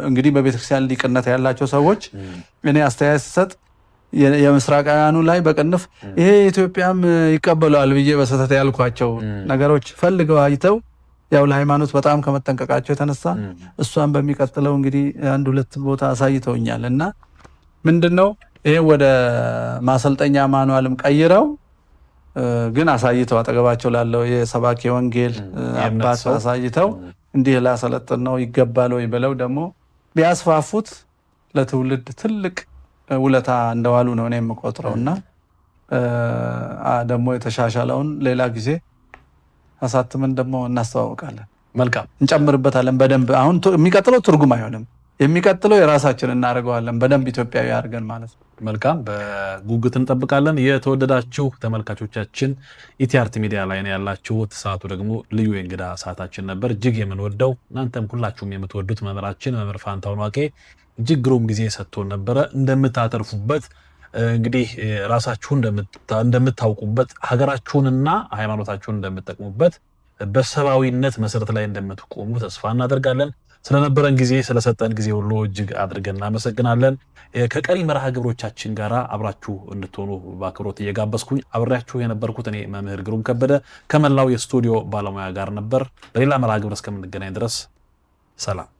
S1: እንግዲህ በቤተክርስቲያን ሊቅነት ያላቸው ሰዎች እኔ አስተያየት ስሰጥ የምስራቃውያኑ ላይ በቅንፍ ይሄ ኢትዮጵያም ይቀበለዋል ብዬ በስህተት ያልኳቸው ነገሮች ፈልገው አይተው ያው ለሃይማኖት በጣም ከመጠንቀቃቸው የተነሳ እሷን በሚቀጥለው እንግዲህ አንድ ሁለት ቦታ አሳይተውኛል። እና ምንድነው ይሄ ወደ ማሰልጠኛ ማኑዋልም ቀይረው ግን አሳይተው አጠገባቸው ላለው የሰባኪ ወንጌል አባት አሳይተው እንዲህ ላሰለጥን ነው ይገባል ወይ ብለው ደግሞ ቢያስፋፉት ለትውልድ ትልቅ ውለታ እንደዋሉ ነው እኔ የምቆጥረው። እና ደግሞ የተሻሻለውን ሌላ ጊዜ አሳትመን ደግሞ እናስተዋውቃለን።
S2: መልካም
S1: እንጨምርበታለን በደንብ። አሁን የሚቀጥለው ትርጉም አይሆንም፣ የሚቀጥለው የራሳችን እናደርገዋለን በደንብ ኢትዮጵያዊ አድርገን ማለት ነው።
S2: መልካም፣ በጉጉት እንጠብቃለን። የተወደዳችሁ ተመልካቾቻችን ኢቲአርት ሚዲያ ላይ ነው ያላችሁት። ሰዓቱ ደግሞ ልዩ የእንግዳ ሰዓታችን ነበር። እጅግ የምንወደው እናንተም ሁላችሁም የምትወዱት መምህራችን መምህር ፋንታሁን ዋቄ እጅግ ግሩም ጊዜ ሰጥቶን ነበረ። እንደምታተርፉበት እንግዲህ ራሳችሁን እንደምታውቁበት ሀገራችሁንና ሃይማኖታችሁን እንደምትጠቅሙበት በሰብአዊነት መሰረት ላይ እንደምትቆሙ ተስፋ እናደርጋለን። ስለነበረን ጊዜ ስለሰጠን ጊዜ ሁሉ እጅግ አድርገን እናመሰግናለን። ከቀሪ መርሃ ግብሮቻችን ጋር አብራችሁ እንድትሆኑ በአክብሮት እየጋበዝኩኝ አብሬያችሁ የነበርኩት እኔ መምህር ግሩም ከበደ ከመላው የስቱዲዮ ባለሙያ ጋር ነበር። በሌላ መርሃ ግብር እስከምንገናኝ ድረስ ሰላም።